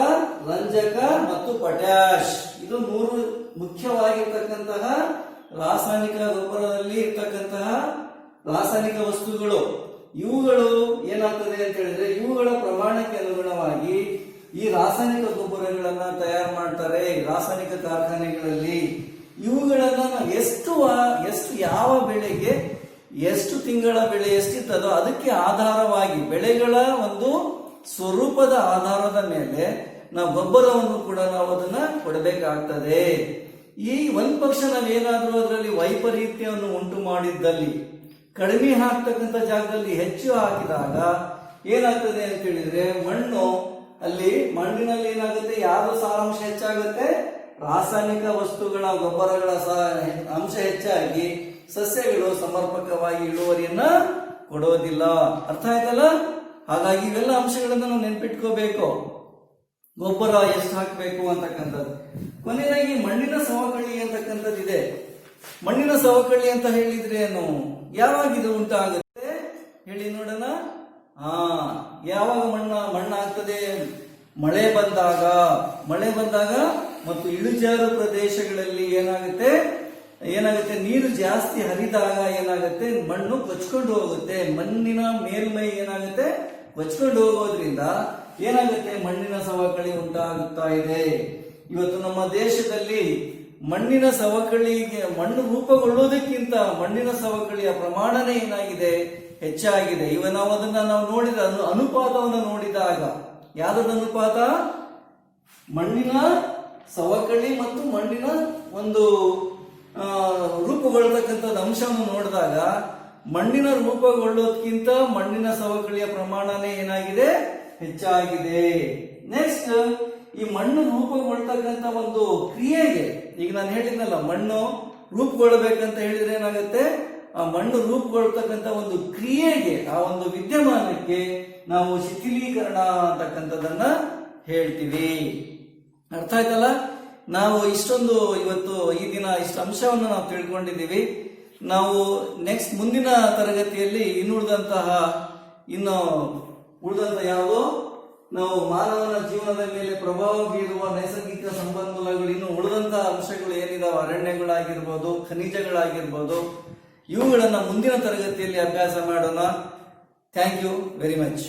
ರಂಜಕ ಮತ್ತು ಪೊಟ್ಯಾಷ್. ಇದು 3 ಮುಖ್ಯವಾಗಿರ್ತಕ್ಕಂತಹ ರಾಸಾಯನಿಕ ಗೊಬ್ಬರದಲ್ಲಿ ಇರ್ತಕ್ಕಂತಹ ರಾಸಾಯನಿಕ ವಸ್ತುಗಳು. ಇವುಗಳು ಏನಾಗ್ತದೆ ಅಂತ ಹೇಳಿದ್ರೆ, ಇವುಗಳ ಪ್ರಮಾಣಕ್ಕೆ ಅನುಗುಣವಾಗಿ ಈ ರಾಸಾಯನಿಕ ಗೊಬ್ಬರಗಳನ್ನ ತಯಾರು ಮಾಡ್ತಾರೆ ರಾಸಾಯನಿಕ ಕಾರ್ಖಾನೆಗಳಲ್ಲಿ. ಇವುಗಳನ್ನ ನಾವು ಎಷ್ಟು ಯಾವ ಬೆಳೆಗೆ ಎಷ್ಟು ತಿಂಗಳ ಬೆಳೆ ಎಷ್ಟಿರ್ತದೋ ಅದಕ್ಕೆ ಆಧಾರವಾಗಿ ಬೆಳೆಗಳ ಒಂದು ಸ್ವರೂಪದ ಆಧಾರದ ಮೇಲೆ ನಾವು ಗೊಬ್ಬರವನ್ನು ಕೂಡ ನಾವು ಅದನ್ನ ಕೊಡಬೇಕಾಗ್ತದೆ. ಈ ಒಂದ್ ಪಕ್ಷ ನಾವೇನಾದ್ರೂ ಅದರಲ್ಲಿ ವೈಪರೀತ್ಯವನ್ನು ಉಂಟು ಮಾಡಿದ್ದಲ್ಲಿ, ಕಡಿಮೆ ಹಾಕ್ತಕ್ಕಂಥ ಜಾಗದಲ್ಲಿ ಹೆಚ್ಚು ಹಾಕಿದಾಗ ಏನಾಗ್ತದೆ ಅಂತ ಹೇಳಿದ್ರೆ, ಮಣ್ಣಿನಲ್ಲಿ ಏನಾಗುತ್ತೆ, ಯಾವ್ದು ಸಾರಾಂಶ ಹೆಚ್ಚಾಗುತ್ತೆ, ರಾಸಾಯನಿಕ ವಸ್ತುಗಳ ಗೊಬ್ಬರಗಳ ಅಂಶ ಹೆಚ್ಚಾಗಿ ಸಸ್ಯಗಳು ಸಮರ್ಪಕವಾಗಿ ಇಳುವರಿಯನ್ನ ಕೊಡೋದಿಲ್ಲ. ಅರ್ಥ ಆಯ್ತಲ್ಲ? ಹಾಗಾಗಿ ಇವೆಲ್ಲ ಅಂಶಗಳನ್ನ ನಾವು ನೆನ್ಪಿಟ್ಕೋಬೇಕು. ಗೊಬ್ಬರ ಎಷ್ಟು ಹಾಕಬೇಕು ಅಂತಕ್ಕಂಥದ್ದು. ಕೊನೆಯಾಗಿ ಮಣ್ಣಿನ ಸವಕಳಿ ಅಂತಕ್ಕಂಥದ್ದು ಇದೆ. ಮಣ್ಣಿನ ಸವಕಳಿ ಅಂತ ಹೇಳಿದ್ರೆ ಏನು? ಯಾವಾಗ ಇದು ಉಂಟಾಗುತ್ತೆ ಹೇಳಿ ನೋಡೋಣ. ಯಾವಾಗ ಮಣ್ಣಾಗ್ತದೆ? ಮಳೆ ಬಂದಾಗ ಮತ್ತು ಇಳಿಜಾರು ಪ್ರದೇಶಗಳಲ್ಲಿ ಏನಾಗುತ್ತೆ, ನೀರು ಜಾಸ್ತಿ ಹರಿದಾಗ ಏನಾಗುತ್ತೆ, ಮಣ್ಣು ಕೊಚ್ಕೊಂಡು ಹೋಗುತ್ತೆ. ಮಣ್ಣಿನ ಮೇಲ್ಮೈ ಏನಾಗುತ್ತೆ, ಕೊಚ್ಕೊಂಡು ಹೋಗೋದ್ರಿಂದ ಏನಾಗುತ್ತೆ, ಮಣ್ಣಿನ ಸವಕಳಿ ಉಂಟಾಗುತ್ತಾ ಇದೆ. ಇವತ್ತು ನಮ್ಮ ದೇಶದಲ್ಲಿ ಮಣ್ಣಿನ ಸವಕಳಿಗೆ, ಮಣ್ಣು ರೂಪುಗೊಳ್ಳುವುದಕ್ಕಿಂತ ಮಣ್ಣಿನ ಸವಕಳಿಯ ಪ್ರಮಾಣನೇ ಏನಾಗಿದೆ, ಹೆಚ್ಚಾಗಿದೆ. ನಾವು ಅದನ್ನ ನೋಡಿದ ಅನುಪಾತವನ್ನು ನೋಡಿದಾಗ, ಯಾವ್ದು ಅನುಪಾತ? ಮಣ್ಣಿನ ಸವಕಳಿ ಮತ್ತು ಮಣ್ಣಿನ ಒಂದು ರೂಪುಗೊಳ್ಳತಕ್ಕಂಥದ್ದು ಅಂಶವನ್ನು ನೋಡಿದಾಗ ಮಣ್ಣಿನ ರೂಪುಗೊಳ್ಳೋದಕ್ಕಿಂತ ಮಣ್ಣಿನ ಸವಕಳಿಯ ಪ್ರಮಾಣನೇ ಏನಾಗಿದೆ, ಹೆಚ್ಚಾಗಿದೆ. ನೆಕ್ಸ್ಟ್, ಈ ಮಣ್ಣು ರೂಪುಗೊಳ್ತಕ್ಕಂಥ ಒಂದು ಕ್ರಿಯೆಗೆ, ಈಗ ನಾನು ಹೇಳಿದ್ನಲ್ಲ, ಮಣ್ಣು ರೂಪುಗೊಳ್ಳಬೇಕಂತ ಹೇಳಿದ್ರೆ ಏನಾಗುತ್ತೆ, ಆ ಮಣ್ಣು ರೂಪುಗೊಳ್ತಕ್ಕಂಥ ಒಂದು ಕ್ರಿಯೆಗೆ, ಆ ಒಂದು ವಿದ್ಯಮಾನಕ್ಕೆ ನಾವು ಶಿಥಿಲೀಕರಣ ಅಂತಕ್ಕಂಥದ್ದನ್ನ ಹೇಳ್ತೀವಿ. ಅರ್ಥ ಆಯ್ತಲ್ಲ? ನಾವು ಇಷ್ಟೊಂದು ಇವತ್ತು ಈ ದಿನ ಇಷ್ಟು ಅಂಶವನ್ನು ನಾವು ತಿಳ್ಕೊಂಡಿದ್ದೀವಿ. ನಾವು ನೆಕ್ಸ್ಟ್ ಮುಂದಿನ ತರಗತಿಯಲ್ಲಿ ಉಳಿದಂತ ಯಾವುದು ನಾವು ಮಾನವನ ಜೀವನದ ಮೇಲೆ ಪ್ರಭಾವ ಬೀರುವ ನೈಸರ್ಗಿಕ ಸಂಪನ್ಮೂಲಗಳು, ಇನ್ನು ಉಳಿದಂತಹ ಅಂಶಗಳು ಏನಿದಾವೆ, ಅರಣ್ಯಗಳಾಗಿರ್ಬೋದು, ಖನಿಜಗಳಾಗಿರ್ಬೋದು, ಇವುಗಳನ್ನ ಮುಂದಿನ ತರಗತಿಯಲ್ಲಿ ಅಭ್ಯಾಸ ಮಾಡೋಣ. Thank you very much.